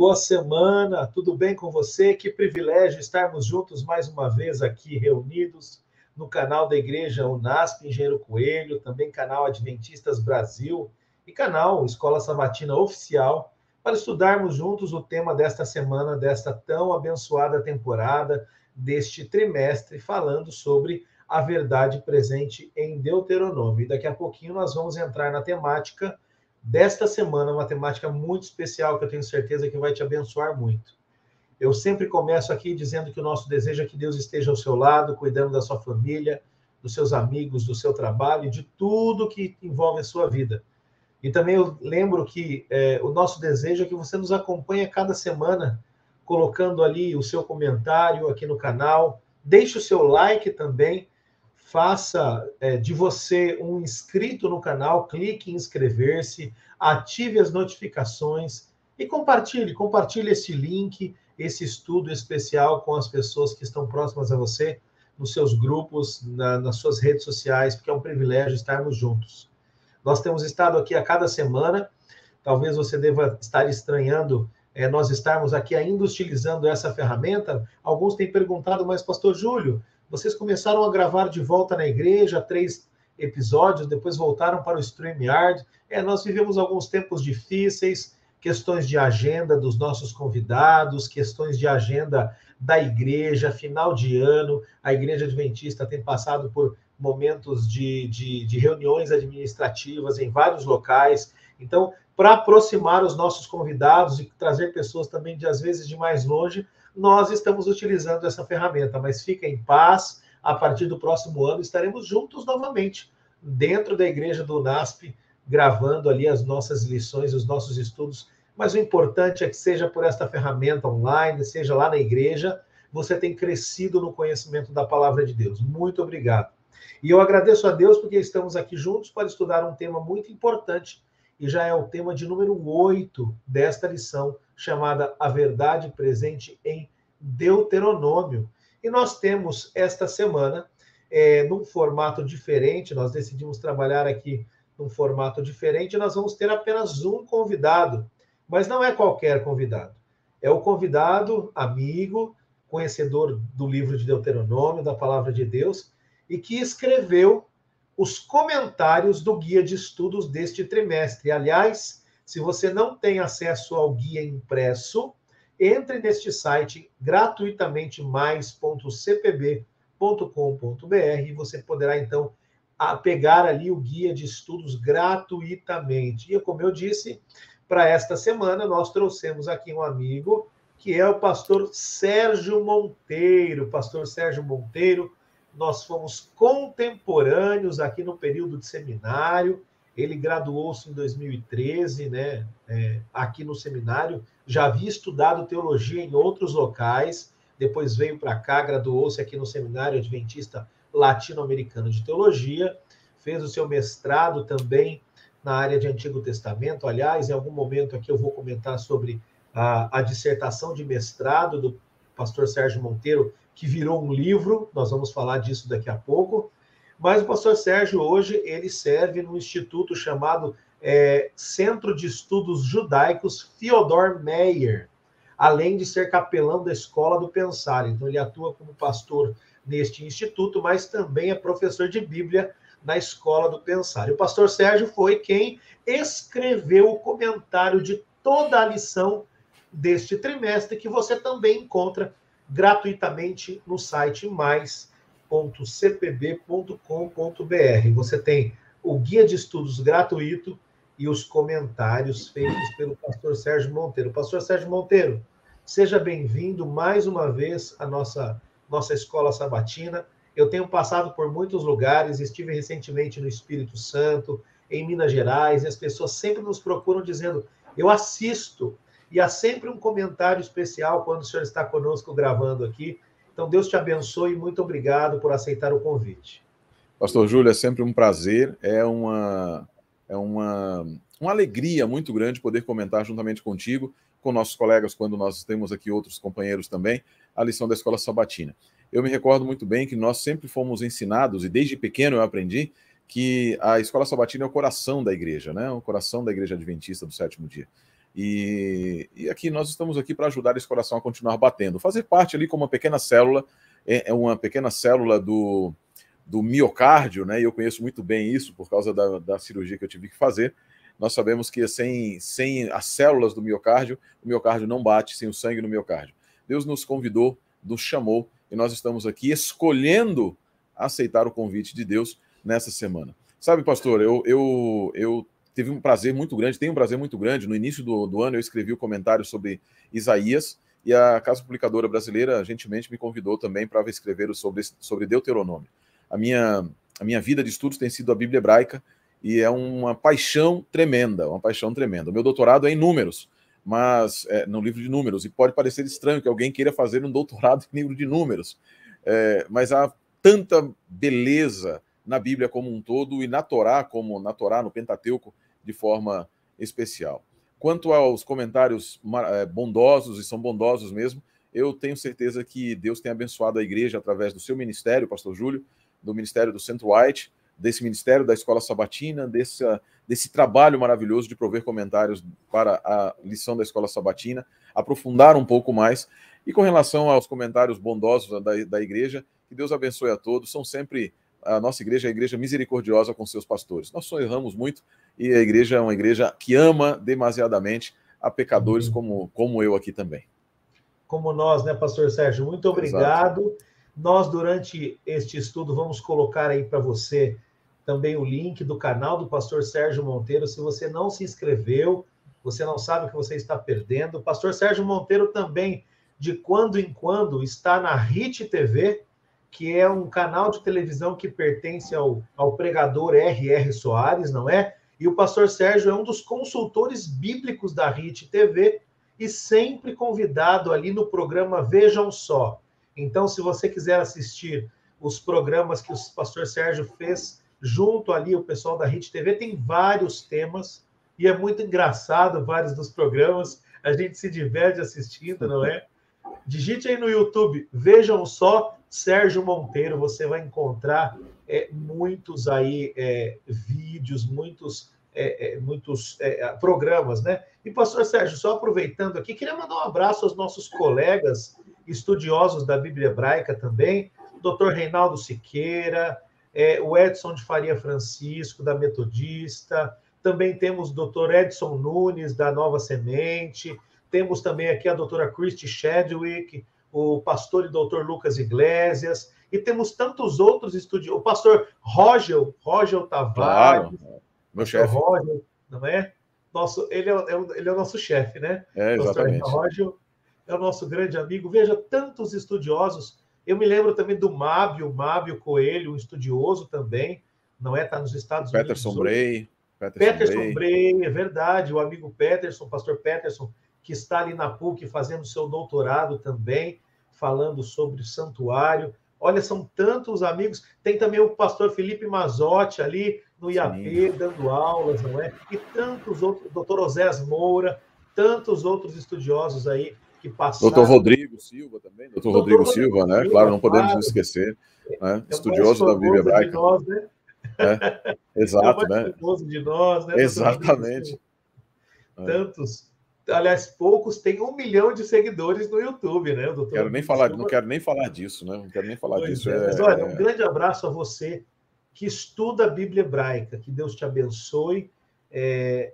boa semana, tudo bem com você? Que privilégio estarmos juntos mais uma vez aqui reunidos no canal da Igreja Unasp Engenheiro Coelho, também canal Adventistas Brasil e canal Escola Sabatina Oficial, para estudarmos juntos o tema desta semana, desta tão abençoada temporada, deste trimestre, falando sobre a verdade presente em Deuteronômio. E daqui a pouquinho nós vamos entrar na temática desta semana, uma temática muito especial que eu tenho certeza que vai te abençoar muito. Eu sempre começo aqui dizendo que o nosso desejo é que Deus esteja ao seu lado, cuidando da sua família, dos seus amigos, do seu trabalho e de tudo que envolve a sua vida. E também eu lembro que o nosso desejo é que você nos acompanhe a cada semana, colocando ali o seu comentário aqui no canal, deixe o seu like também, faça de você um inscrito no canal, clique em inscrever-se, ative as notificações e compartilhe esse link, esse estudo especial com as pessoas que estão próximas a você, nos seus grupos, nas suas redes sociais, porque é um privilégio estarmos juntos. Nós temos estado aqui a cada semana, talvez você deva estar estranhando nós estarmos aqui ainda utilizando essa ferramenta. Alguns têm perguntado, mas pastor Júlio, vocês começaram a gravar de volta na igreja, 3 episódios, depois voltaram para o StreamYard. Nós vivemos alguns tempos difíceis, questões de agenda dos nossos convidados, questões de agenda da igreja, final de ano. A Igreja Adventista tem passado por momentos de reuniões administrativas em vários locais. Então, para aproximar os nossos convidados e trazer pessoas também, às vezes, de mais longe, nós estamos utilizando essa ferramenta, mas fica em paz, a partir do próximo ano estaremos juntos novamente, dentro da Igreja do Unasp, gravando ali as nossas lições, os nossos estudos, mas o importante é que seja por esta ferramenta online, seja lá na igreja, você tem crescido no conhecimento da palavra de Deus. Muito obrigado. E eu agradeço a Deus porque estamos aqui juntos para estudar um tema muito importante, e já é o tema de número 8 desta lição, chamada A Verdade Presente em Deuteronômio. E nós temos esta semana, num formato diferente, nós decidimos trabalhar aqui num formato diferente, nós vamos ter apenas um convidado, mas não é qualquer convidado. É o convidado, amigo, conhecedor do livro de Deuteronômio, da palavra de Deus, e que escreveu os comentários do guia de estudos deste trimestre. Aliás, se você não tem acesso ao guia impresso, entre neste site gratuitamente mais.cpb.com.br e você poderá, então, pegar ali o guia de estudos gratuitamente. E, como eu disse, para esta semana, nós trouxemos aqui um amigo, que é o pastor Sérgio Monteiro. Pastor Sérgio Monteiro, nós fomos contemporâneos aqui no período de seminário. Ele graduou-se em 2013, né? Aqui no seminário. Já havia estudado teologia em outros locais, depois veio para cá, graduou-se aqui no Seminário Adventista Latino-Americano de Teologia, fez o seu mestrado também na área de Antigo Testamento. Aliás, em algum momento aqui eu vou comentar sobre a dissertação de mestrado do pastor Sérgio Monteiro, que virou um livro, nós vamos falar disso daqui a pouco. Mas o pastor Sérgio, hoje, ele serve num instituto chamado Centro de Estudos Judaicos Theodor Meyer, além de ser capelão da Escola do Pensar. Então, ele atua como pastor neste instituto, mas também é professor de Bíblia na Escola do Pensar. E o pastor Sérgio foi quem escreveu o comentário de toda a lição deste trimestre, que você também encontra gratuitamente no site mais.cpb.com.br. Você tem o guia de estudos gratuito e os comentários feitos pelo pastor Sérgio Monteiro. Pastor Sérgio Monteiro, seja bem-vindo mais uma vez à nossa escola sabatina. Eu tenho passado por muitos lugares, estive recentemente no Espírito Santo, em Minas Gerais, e as pessoas sempre nos procuram dizendo, eu assisto, e há sempre um comentário especial quando o senhor está conosco gravando aqui. Então, Deus te abençoe e muito obrigado por aceitar o convite. Pastor Júlio, é sempre um prazer, é uma alegria muito grande poder comentar juntamente contigo, com nossos colegas, quando nós temos aqui outros companheiros também, a lição da Escola Sabatina. Eu me recordo muito bem que nós sempre fomos ensinados, e desde pequeno eu aprendi, que a Escola Sabatina é o coração da igreja, né? O coração da Igreja Adventista do Sétimo Dia. E aqui nós estamos aqui para ajudar esse coração a continuar batendo. Fazer parte ali como uma pequena célula, é uma pequena célula do miocárdio, né? E eu conheço muito bem isso por causa da cirurgia que eu tive que fazer. Nós sabemos que sem as células do miocárdio, o miocárdio não bate, sem o sangue no miocárdio. Deus nos convidou, nos chamou, e nós estamos aqui escolhendo aceitar o convite de Deus nessa semana. Sabe, pastor, eu tive um prazer muito grande, tenho um prazer muito grande. No início do ano eu escrevi um comentário sobre Isaías, e a Casa Publicadora Brasileira gentilmente me convidou também para escrever sobre Deuteronômio. A minha vida de estudos tem sido a Bíblia hebraica, e é uma paixão tremenda, uma paixão tremenda. O meu doutorado é em números, mas no livro de números, e pode parecer estranho que alguém queira fazer um doutorado em livro de números, mas há tanta beleza na Bíblia como um todo, e na Torá, no Pentateuco, de forma especial. Quanto aos comentários bondosos, e são bondosos mesmo, eu tenho certeza que Deus tem abençoado a igreja através do seu ministério, pastor Júlio, do ministério do Centro White, desse ministério da Escola Sabatina, desse trabalho maravilhoso de prover comentários para a lição da Escola Sabatina, aprofundar um pouco mais. E com relação aos comentários bondosos da igreja, que Deus abençoe a todos. A nossa igreja é a igreja misericordiosa com seus pastores. Nós só erramos muito, e a igreja é uma igreja que ama demasiadamente a pecadores como eu aqui também. Como nós, né, pastor Sérgio? Muito obrigado. Exato. Nós, durante este estudo, vamos colocar aí para você também o link do canal do pastor Sérgio Monteiro. Se você não se inscreveu, você não sabe o que você está perdendo. O pastor Sérgio Monteiro também, de quando em quando, está na RIT TV, que é um canal de televisão que pertence ao pregador R.R. Soares, não é? E o pastor Sérgio é um dos consultores bíblicos da RIT TV e sempre convidado ali no programa Vejam Só. Então, se você quiser assistir os programas que o pastor Sérgio fez junto ali, o pessoal da RIT TV, tem vários temas, e é muito engraçado vários dos programas, a gente se diverte assistindo, não é? Digite aí no YouTube, Vejam Só, Sérgio Monteiro, você vai encontrar muitos aí vídeos, muitos programas, né? E, pastor Sérgio, só aproveitando aqui, queria mandar um abraço aos nossos colegas estudiosos da Bíblia Hebraica também, o doutor Reinaldo Siqueira, o Edson de Faria Francisco, da Metodista, também temos o doutor Edson Nunes, da Nova Semente, temos também aqui a doutora Christy Chadwick, o pastor e doutor Lucas Iglesias, e temos tantos outros estudiosos, o pastor Rogel Tavares, claro, meu chefe. Rogel, não é? Ele é o nosso chefe, né? Exatamente. O Rogel é o nosso grande amigo. Veja, tantos estudiosos. Eu me lembro também do Mábio Coelho, um estudioso também, não é? Está nos Estados Unidos. Peterson Bray, é verdade, o amigo Peterson, pastor Peterson, que está ali na PUC fazendo seu doutorado também, falando sobre o santuário. Olha, são tantos amigos. Tem também o pastor Felipe Mazotti ali no IAP, dando aulas, não é? E tantos outros, doutor Osés Moura, tantos outros estudiosos aí que passaram. Doutor Rodrigo Silva também, doutor Rodrigo Silva, né? Claro, não podemos nos esquecer, né? Estudioso da Bíblia Hebraica. Nós, né? Exato, né? Famoso de nós, né? Exatamente. Tantos. Aliás, poucos têm 1 milhão de seguidores no YouTube, né? Não quero nem falar disso, né? Não quero nem falar disso. Mas olha, um grande abraço a você que estuda a Bíblia Hebraica. Que Deus te abençoe.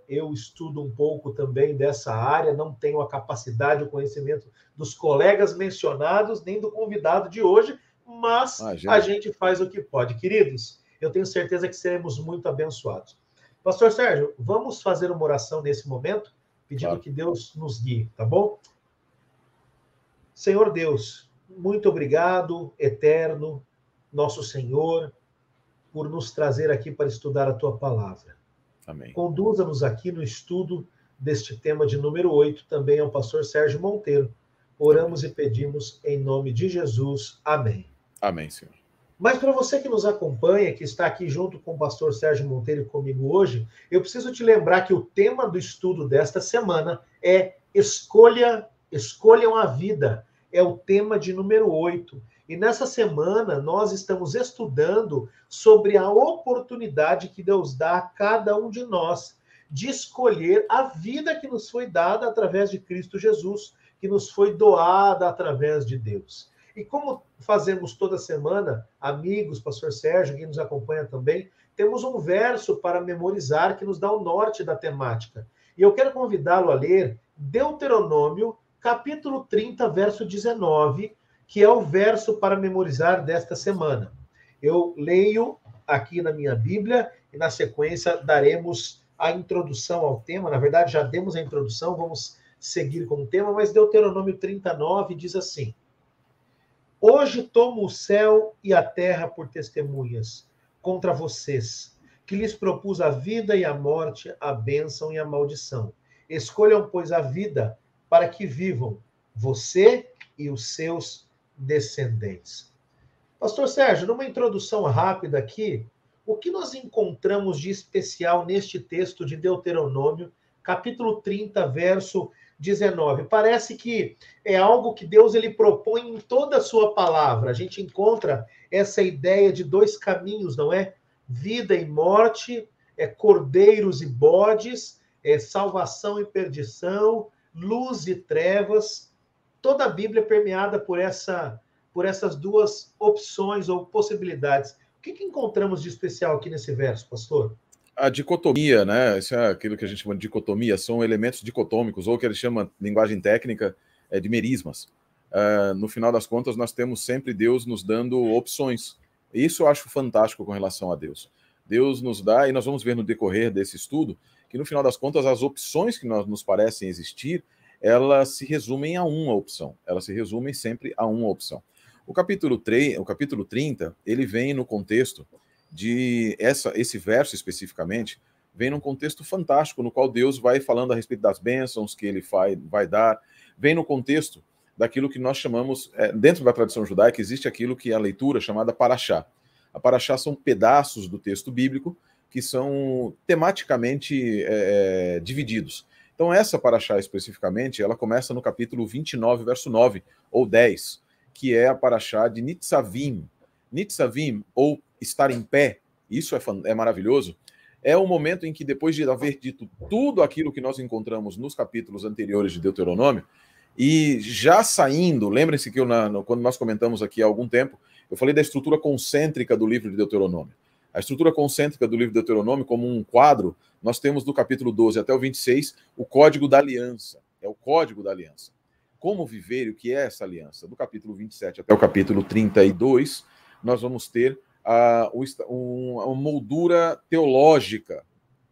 Eu estudo um pouco também dessa área, não tenho a capacidade, o conhecimento dos colegas mencionados, nem do convidado de hoje, mas a gente faz o que pode. Queridos, eu tenho certeza que seremos muito abençoados. Pastor Sérgio, vamos fazer uma oração nesse momento, pedindo que Deus nos guie, tá bom? Senhor Deus, muito obrigado, eterno, nosso Senhor, por nos trazer aqui para estudar a Tua palavra. Amém. Conduza-nos aqui no estudo deste tema de número 8, também ao pastor Sérgio Monteiro. Oramos e pedimos em nome de Jesus. Amém. Amém, Senhor. Mas para você que nos acompanha, que está aqui junto com o pastor Sérgio Monteiro e comigo hoje, eu preciso te lembrar que o tema do estudo desta semana é Escolham a Vida. É o tema de número 8. E nessa semana nós estamos estudando sobre a oportunidade que Deus dá a cada um de nós de escolher a vida que nos foi dada através de Cristo Jesus, que nos foi doada através de Deus. E como fazemos toda semana, amigos, pastor Sérgio, que nos acompanha também, temos um verso para memorizar que nos dá o norte da temática. E eu quero convidá-lo a ler Deuteronômio, capítulo 30, verso 19, que é o verso para memorizar desta semana. Eu leio aqui na minha Bíblia e, na sequência, daremos a introdução ao tema. Na verdade, já demos a introdução, vamos seguir com o tema, mas Deuteronômio 39 diz assim: Hoje tomo o céu e a terra por testemunhas contra vocês, que lhes propus a vida e a morte, a bênção e a maldição. Escolham, pois, a vida para que vivam, você e os seus descendentes. Pastor Sérgio, numa introdução rápida aqui, o que nós encontramos de especial neste texto de Deuteronômio, capítulo 30, verso 19? Parece que é algo que Deus ele propõe em toda a sua palavra. A gente encontra essa ideia de dois caminhos, não é? Vida e morte, cordeiros e bodes, salvação e perdição, luz e trevas. Toda a Bíblia é permeada por essas duas opções ou possibilidades. O que encontramos de especial aqui nesse verso, pastor? A dicotomia, né? Isso é aquilo que a gente chama de dicotomia, são elementos dicotômicos, ou que eles chamam, linguagem técnica, de merismas. No final das contas, nós temos sempre Deus nos dando opções. Isso eu acho fantástico com relação a Deus. Deus nos dá, e nós vamos ver no decorrer desse estudo, que no final das contas, as opções que nos parecem existir, elas se resumem a uma opção. Elas se resumem sempre a uma opção. O capítulo 30, ele vem no contexto de esse verso especificamente, vem num contexto fantástico, no qual Deus vai falando a respeito das bênçãos que ele vai dar, vem no contexto daquilo que nós chamamos, dentro da tradição judaica, existe aquilo que é a leitura chamada paraxá. A paraxá são pedaços do texto bíblico que são tematicamente divididos. Então essa paraxá especificamente, ela começa no capítulo 29, verso 9, ou 10, que é a paraxá de Nitzavim. Nitzavim, ou estar em pé, isso é maravilhoso, é o momento em que, depois de haver dito tudo aquilo que nós encontramos nos capítulos anteriores de Deuteronômio, e já saindo, lembrem-se que quando nós comentamos aqui há algum tempo, eu falei da estrutura concêntrica do livro de Deuteronômio. A estrutura concêntrica do livro de Deuteronômio, como um quadro, nós temos do capítulo 12 até o 26, o Código da Aliança. É o Código da Aliança. Como viver e o que é essa aliança? Do capítulo 27 até o capítulo 32, nós vamos ter uma moldura teológica.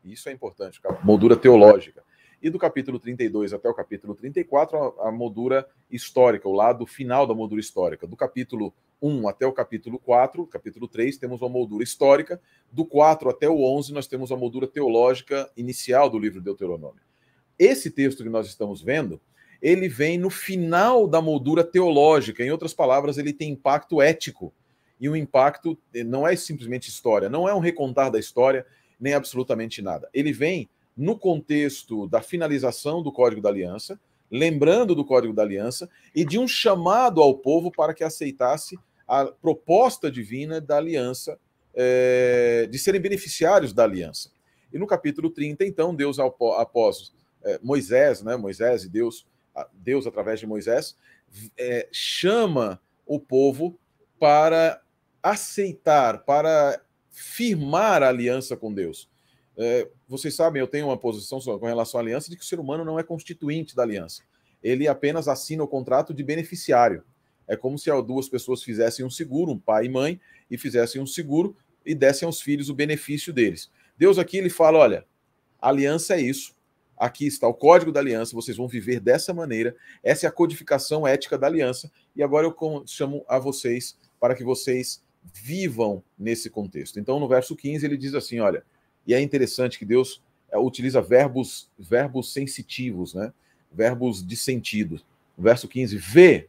Isso é importante, moldura teológica. E do capítulo 32 até o capítulo 34, a moldura histórica, o lado final da moldura histórica. Do capítulo 1 até o capítulo 4, capítulo 3, temos uma moldura histórica. Do 4 até o 11, nós temos a moldura teológica inicial do livro de Deuteronômio. Esse texto que nós estamos vendo, ele vem no final da moldura teológica. Em outras palavras, ele tem impacto ético. E o impacto não é simplesmente história, não é um recontar da história, nem absolutamente nada. Ele vem no contexto da finalização do Código da Aliança, lembrando do Código da Aliança, e de um chamado ao povo para que aceitasse a proposta divina da aliança, de serem beneficiários da aliança. E no capítulo 30, então, Deus, após Moisés, né, Moisés e Deus através de Moisés, chama o povo para aceitar, para firmar a aliança com Deus. Vocês sabem, eu tenho uma posição com relação à aliança de que o ser humano não é constituinte da aliança. Ele apenas assina o contrato de beneficiário. É como se duas pessoas fizessem um seguro, um pai e mãe, e fizessem um seguro e dessem aos filhos o benefício deles. Deus aqui, ele fala, olha, a aliança é isso. Aqui está o código da aliança, vocês vão viver dessa maneira. Essa é a codificação ética da aliança. E agora eu chamo a vocês para que vocês vivam nesse contexto. Então, no verso 15, ele diz assim, olha, e é interessante que Deus utiliza verbos sensitivos, né? Verbos de sentido. No verso 15, vê,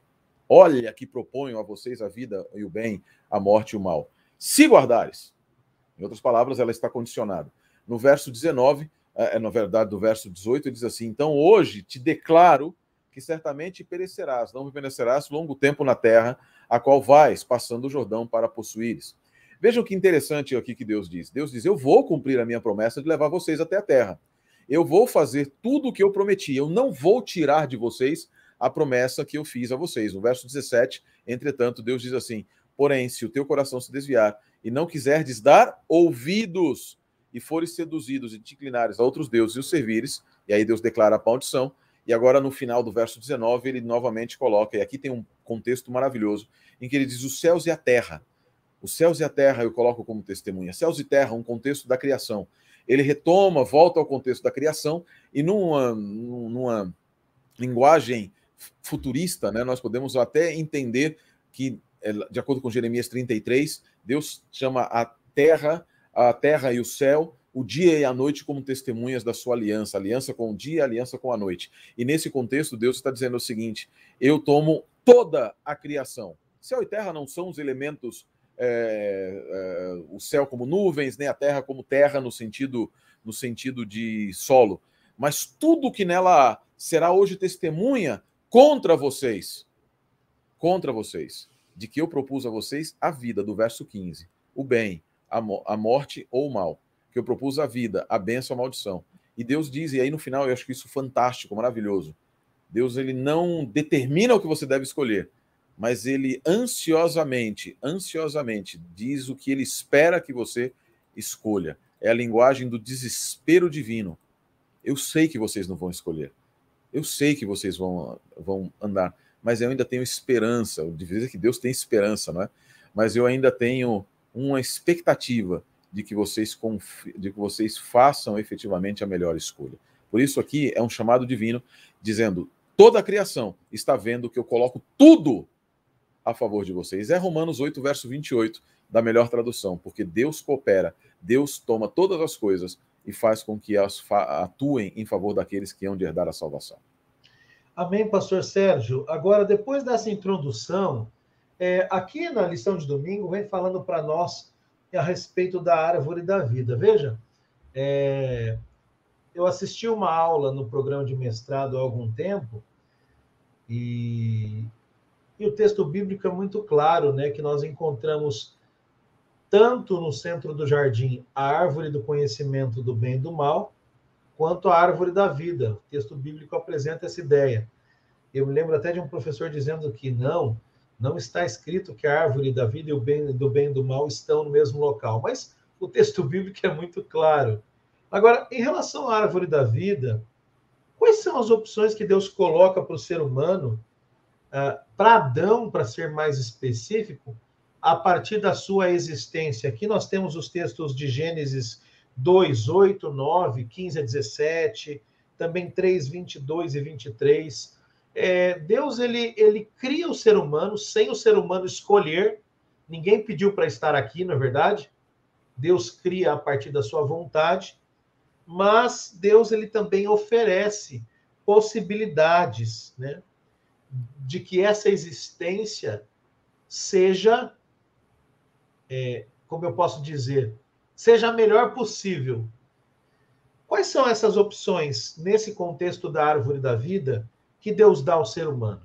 olha que proponho a vocês a vida e o bem, a morte e o mal. Se guardares. Em outras palavras, ela está condicionada. No verso 19, na verdade, do verso 18, ele diz assim, então hoje te declaro que certamente perecerás, não permanecerás longo tempo na terra, a qual vais, passando o Jordão para possuíres. Vejam que interessante aqui que Deus diz. Deus diz, eu vou cumprir a minha promessa de levar vocês até a terra. eu vou fazer tudo o que eu prometi, eu não vou tirar de vocês a promessa que eu fiz a vocês. No verso 17, entretanto, Deus diz assim: porém, se o teu coração se desviar e não quiserdes dar ouvidos e fores seduzidos e te inclinares a outros deuses e os servires, e aí Deus declara a maldição. E agora, no final do verso 19, ele novamente coloca, e aqui tem um contexto maravilhoso, em que ele diz: os céus e a terra. Os céus e a terra eu coloco como testemunha. Céus e terra, um contexto da criação. Ele retoma, volta ao contexto da criação, e numa linguagem futurista, né, nós podemos até entender que, de acordo com Jeremias 33, Deus chama a terra e o céu, o dia e a noite como testemunhas da sua aliança, aliança com o dia, aliança com a noite. E nesse contexto, Deus está dizendo o seguinte: eu tomo toda a criação. Céu e terra não são os elementos, o céu como nuvens, nem a terra como terra no sentido de solo, mas tudo que nela há será hoje testemunha contra vocês, de que eu propus a vocês a vida, do verso 15, o bem, a morte ou o mal, que eu propus a vida, a bênção, a maldição. E Deus diz, e aí no final eu acho que isso fantástico, maravilhoso, Deus, ele não determina o que você deve escolher, mas ele ansiosamente diz o que ele espera que você escolha. É a linguagem do desespero divino. Eu sei que vocês não vão escolher. Eu sei que vocês vão andar, mas eu ainda tenho esperança. Eu deveria dizer que Deus tem esperança, não é? Mas eu ainda tenho uma expectativa de que vocês façam efetivamente a melhor escolha. Por isso aqui é um chamado divino, dizendo: toda a criação está vendo que eu coloco tudo a favor de vocês. É Romanos 8, verso 28, da melhor tradução, porque Deus coopera, Deus toma todas as coisas e faz com que elas atuem em favor daqueles que hão de herdar a salvação. Amém, pastor Sérgio. Agora, depois dessa introdução, aqui na lição de domingo, vem falando para nós a respeito da árvore da vida. Veja, eu assisti uma aula no programa de mestrado há algum tempo, e o texto bíblico é muito claro, né, que nós encontramos tanto no centro do jardim a árvore do conhecimento do bem e do mal, quanto a árvore da vida. O texto bíblico apresenta essa ideia. Eu me lembro até de um professor dizendo que não está escrito que a árvore da vida e o bem e do mal estão no mesmo local, mas o texto bíblico é muito claro. Agora, em relação à árvore da vida, quais são as opções que Deus coloca para o ser humano, para Adão, para ser mais específico, a partir da sua existência? Aqui nós temos os textos de Gênesis 2, 8, 9, 15 a 17, também 3, 22 e 23. Deus, ele cria o ser humano sem o ser humano escolher. Ninguém pediu para estar aqui, não é verdade? Deus cria a partir da sua vontade, mas Deus, ele também oferece possibilidades, né, de que essa existência seja, como eu posso dizer, seja a melhor possível. Quais são essas opções nesse contexto da árvore da vida que Deus dá ao ser humano?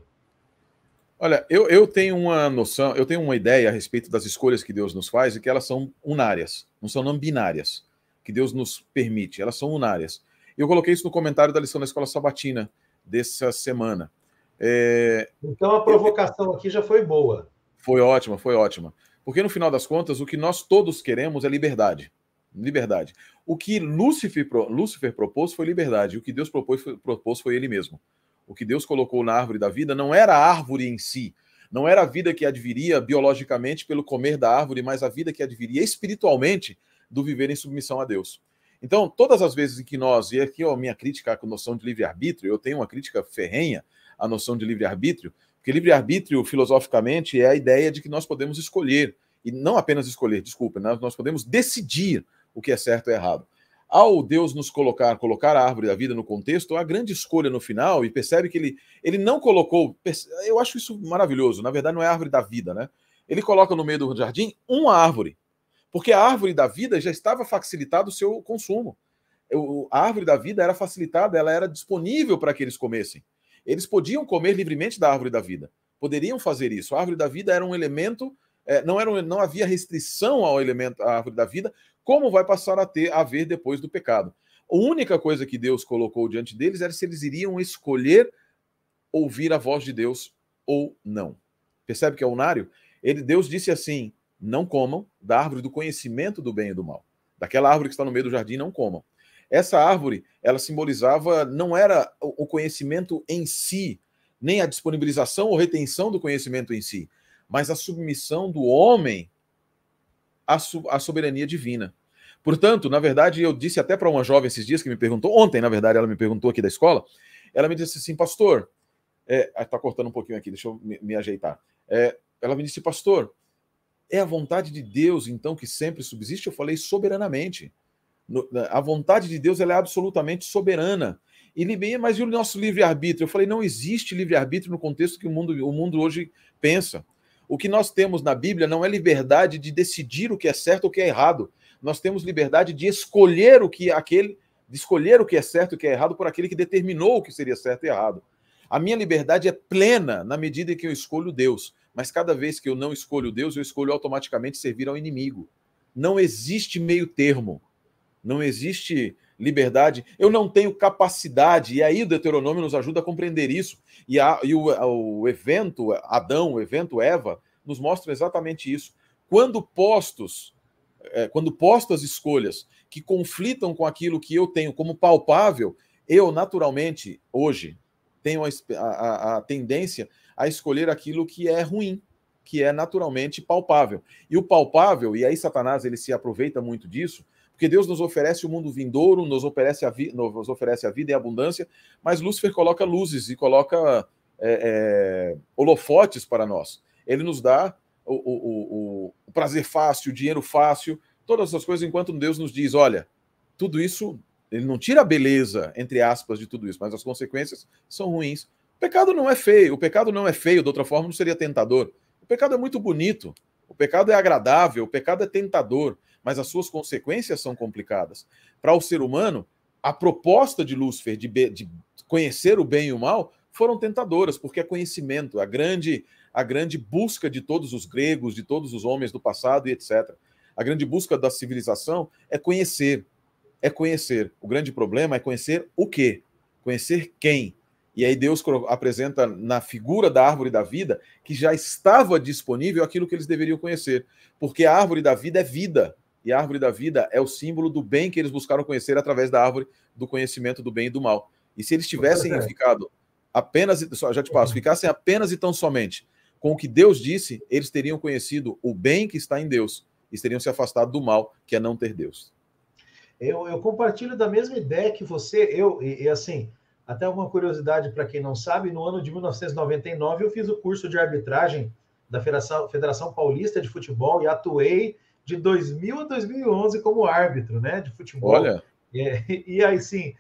Olha, eu tenho uma noção, eu tenho uma ideia a respeito das escolhas que Deus nos faz e que elas são unárias, não binárias, que Deus nos permite, elas são unárias. Eu coloquei isso no comentário da lição da Escola Sabatina dessa semana. Então a provocação aqui já foi boa. Foi ótima. Porque no final das contas, o que nós todos queremos é liberdade. Liberdade. O que Lúcifer propôs foi liberdade. O que Deus propôs foi ele mesmo. O que Deus colocou na árvore da vida não era a árvore em si, não era a vida que adviria biologicamente pelo comer da árvore, mas a vida que adviria espiritualmente do viver em submissão a Deus. Então, todas as vezes em que nós, e aqui a minha crítica com a noção de livre-arbítrio, eu tenho uma crítica ferrenha à noção de livre-arbítrio, porque livre-arbítrio, filosoficamente, é a ideia de que nós podemos escolher, e não apenas escolher, desculpa, nós podemos decidir o que é certo e errado. Ao Deus nos colocar a árvore da vida no contexto, a grande escolha no final, e percebe que ele não colocou, eu acho isso maravilhoso, na verdade não é a árvore da vida, né? Ele coloca no meio do jardim uma árvore, porque a árvore da vida já estava facilitado o seu consumo. A árvore da vida era facilitada, ela era disponível para que eles comessem. Eles podiam comer livremente da árvore da vida, poderiam fazer isso. A árvore da vida era um elemento, não havia restrição ao elemento, à árvore da vida, como vai passar a haver depois do pecado. única coisa que Deus colocou diante deles era se eles iriam escolher ouvir a voz de Deus ou não. Percebe que é unário? Deus disse assim: não comam da árvore do conhecimento do bem e do mal. Daquela árvore que está no meio do jardim, não comam. Essa árvore, ela simbolizava, não era o conhecimento em si, nem a disponibilização ou retenção do conhecimento em si, mas a submissão do homem à soberania divina. Portanto, na verdade, eu disse até para uma jovem esses dias que me perguntou, ontem, na verdade, ela me perguntou aqui da escola, ela me disse assim: pastor, está cortando um pouquinho aqui, deixa eu me ajeitar. Ela me disse: pastor, é a vontade de Deus, então, que sempre subsiste? Eu falei: soberanamente. A vontade de Deus, ela é absolutamente soberana. Mas e o nosso livre-arbítrio? Eu falei: não existe livre-arbítrio no contexto que o mundo hoje pensa. O que nós temos na Bíblia não é liberdade de decidir o que é certo ou o que é errado. Nós temos liberdade de escolher o que é certo e o que é errado por aquele que determinou o que seria certo e errado. A minha liberdade é plena na medida em que eu escolho Deus. Mas cada vez que eu não escolho Deus, eu escolho automaticamente servir ao inimigo. Não existe meio termo. Não existe liberdade. Eu não tenho capacidade. E aí o Deuteronômio nos ajuda a compreender isso. E o evento Adão, o evento Eva, nos mostra exatamente isso. Quando postas escolhas que conflitam com aquilo que eu tenho como palpável, eu naturalmente, hoje, tenho a tendência a escolher aquilo que é ruim, que é naturalmente palpável. E o palpável, e aí Satanás ele se aproveita muito disso, porque Deus nos oferece o mundo vindouro, nos oferece a vida e a abundância, mas Lúcifer coloca luzes e coloca holofotes para nós. Ele nos dá o prazer fácil, o dinheiro fácil, todas essas coisas, enquanto Deus nos diz: olha, tudo isso, ele não tira a beleza, entre aspas, de tudo isso, mas as consequências são ruins. O pecado não é feio, de outra forma não seria tentador. O pecado é muito bonito, o pecado é agradável, o pecado é tentador, mas as suas consequências são complicadas. Para o ser humano, a proposta de Lúcifer de conhecer o bem e o mal foram tentadoras, porque é conhecimento, a grande busca de todos os gregos, de todos os homens do passado e etc. A grande busca da civilização é conhecer. É conhecer. O grande problema é conhecer o quê? Conhecer quem? E aí Deus apresenta na figura da árvore da vida que já estava disponível aquilo que eles deveriam conhecer. Porque a árvore da vida é vida. E a árvore da vida é o símbolo do bem que eles buscaram conhecer através da árvore do conhecimento do bem e do mal. E se eles tivessem ficado apenas, já te passo, ficassem apenas e tão somente com o que Deus disse, eles teriam conhecido o bem que está em Deus e teriam se afastado do mal, que é não ter Deus. Eu compartilho da mesma ideia que você. Assim, até uma curiosidade para quem não sabe, no ano de 1999 eu fiz o curso de arbitragem da Federação Paulista de Futebol e atuei de 2000 a 2011 como árbitro, né, de futebol. Olha. E aí, sim,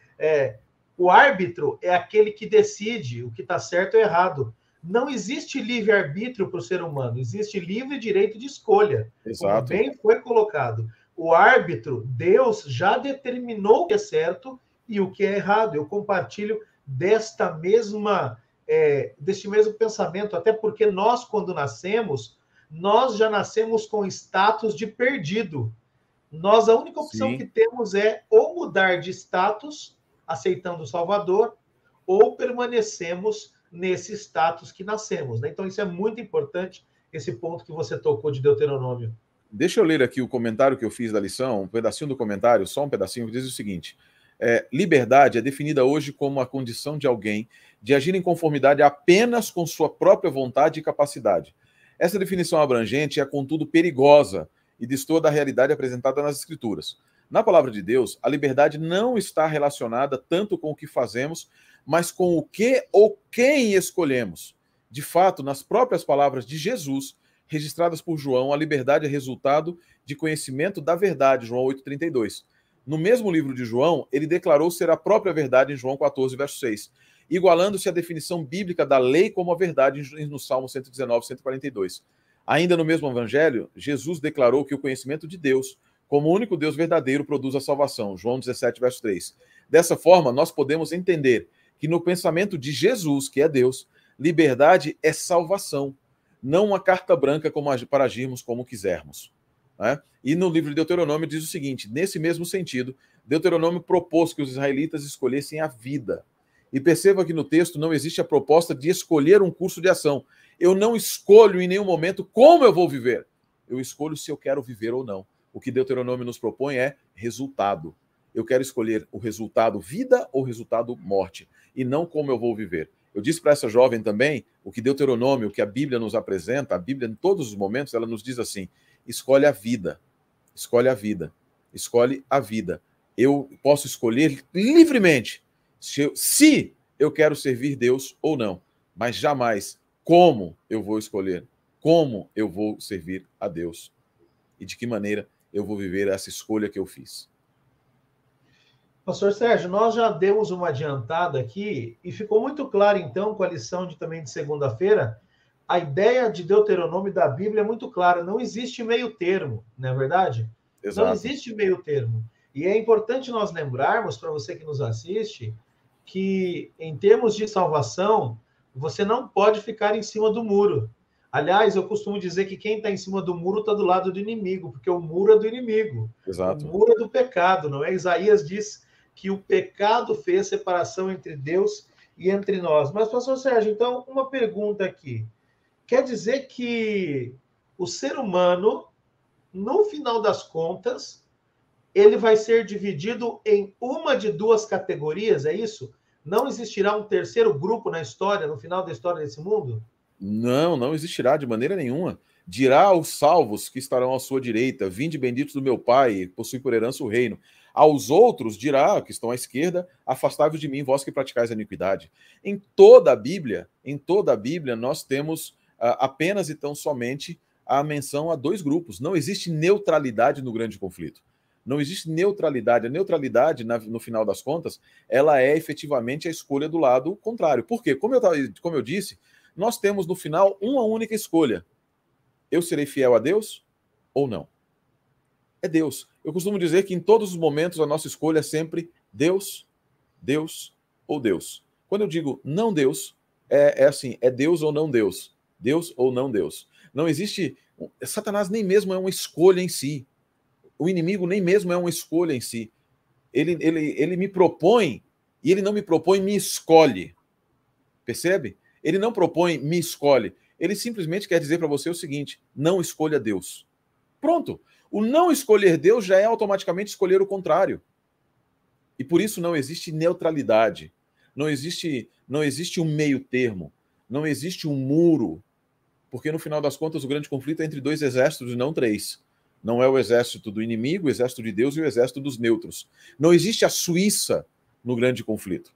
o árbitro é aquele que decide o que está certo ou errado. Não existe livre-arbítrio para o ser humano, existe livre direito de escolha. Exato. Como bem foi colocado. O árbitro, Deus, já determinou o que é certo e o que é errado. Eu compartilho deste mesmo pensamento, até porque nós, quando nascemos, nós já nascemos com status de perdido. Nós, a única opção que temos é ou mudar de status, aceitando o Salvador, ou permanecemos nesse status que nascemos, né? Então, isso é muito importante, esse ponto que você tocou de Deuteronômio. Deixa eu ler aqui o comentário que eu fiz da lição, um pedacinho do comentário, só um pedacinho, que diz o seguinte: liberdade é definida hoje como a condição de alguém de agir em conformidade apenas com sua própria vontade e capacidade. Essa definição abrangente é, contudo, perigosa e destoa da realidade apresentada nas Escrituras. Na palavra de Deus, a liberdade não está relacionada tanto com o que fazemos, mas com o que ou quem escolhemos. De fato, nas próprias palavras de Jesus, registradas por João, a liberdade é resultado de conhecimento da verdade, João 8,32. No mesmo livro de João, ele declarou ser a própria verdade em João 14, verso 6, igualando-se à definição bíblica da lei como a verdade no Salmo 119, 142. Ainda no mesmo evangelho, Jesus declarou que o conhecimento de Deus, como o único Deus verdadeiro, produz a salvação, João 17, verso 3. Dessa forma, nós podemos entender que no pensamento de Jesus, que é Deus, liberdade é salvação, não uma carta branca para agirmos como quisermos. Né? E no livro de Deuteronômio diz o seguinte: nesse mesmo sentido, Deuteronômio propôs que os israelitas escolhessem a vida. E perceba que no texto não existe a proposta de escolher um curso de ação. Eu não escolho em nenhum momento como eu vou viver. Eu escolho se eu quero viver ou não. O que Deuteronômio nos propõe é resultado. Eu quero escolher o resultado vida ou o resultado morte, e não como eu vou viver. Eu disse para essa jovem também, o que Deuteronômio, o que a Bíblia nos apresenta, a Bíblia em todos os momentos, ela nos diz assim, escolhe a vida, escolhe a vida, escolhe a vida. Eu posso escolher livremente se eu quero servir Deus ou não, mas jamais como eu vou escolher, como eu vou servir a Deus e de que maneira eu vou viver essa escolha que eu fiz. Pastor Sérgio, nós já demos uma adiantada aqui e ficou muito claro, então, com a lição também de segunda-feira, a ideia de Deuteronômio da Bíblia é muito clara, não existe meio termo, não é verdade? Exato. Não existe meio termo. E é importante nós lembrarmos, para você que nos assiste, que em termos de salvação, você não pode ficar em cima do muro. Aliás, eu costumo dizer que quem está em cima do muro está do lado do inimigo, porque o muro é do inimigo. Exato. O muro é do pecado, não é? Isaías diz que o pecado fez separação entre Deus e entre nós. Mas, pastor Sérgio, então, uma pergunta aqui. Quer dizer que o ser humano, no final das contas, ele vai ser dividido em uma de duas categorias, é isso? Não existirá um terceiro grupo na história, no final da história desse mundo? Não, não existirá de maneira nenhuma. Dirá aos salvos que estarão à sua direita, vinde benditos do meu Pai, possui por herança o reino. Aos outros dirá, que estão à esquerda, afastai-vos de mim, vós que praticais a iniquidade. Em toda a Bíblia, nós temos apenas e tão somente a menção a dois grupos. Não existe neutralidade no grande conflito. Não existe neutralidade. A neutralidade, no final das contas, ela é efetivamente a escolha do lado contrário. Por quê? Como eu disse, nós temos no final uma única escolha. Eu serei fiel a Deus ou não? É Deus. Eu costumo dizer que em todos os momentos a nossa escolha é sempre Deus, Deus ou Deus. Quando eu digo não Deus, é assim, é Deus ou não Deus. Deus ou não Deus. Não existe... Satanás nem mesmo é uma escolha em si. O inimigo nem mesmo é uma escolha em si. Ele me propõe, e ele não me propõe, me escolhe. Percebe? Ele não propõe, me escolhe. Ele simplesmente quer dizer para você o seguinte, não escolha Deus. Pronto. O não escolher Deus já é automaticamente escolher o contrário. E por isso não existe neutralidade. Não existe um meio termo. Não existe um muro. Porque no final das contas o grande conflito é entre dois exércitos e não três. Não é o exército do inimigo, o exército de Deus e o exército dos neutros. Não existe a Suíça no grande conflito.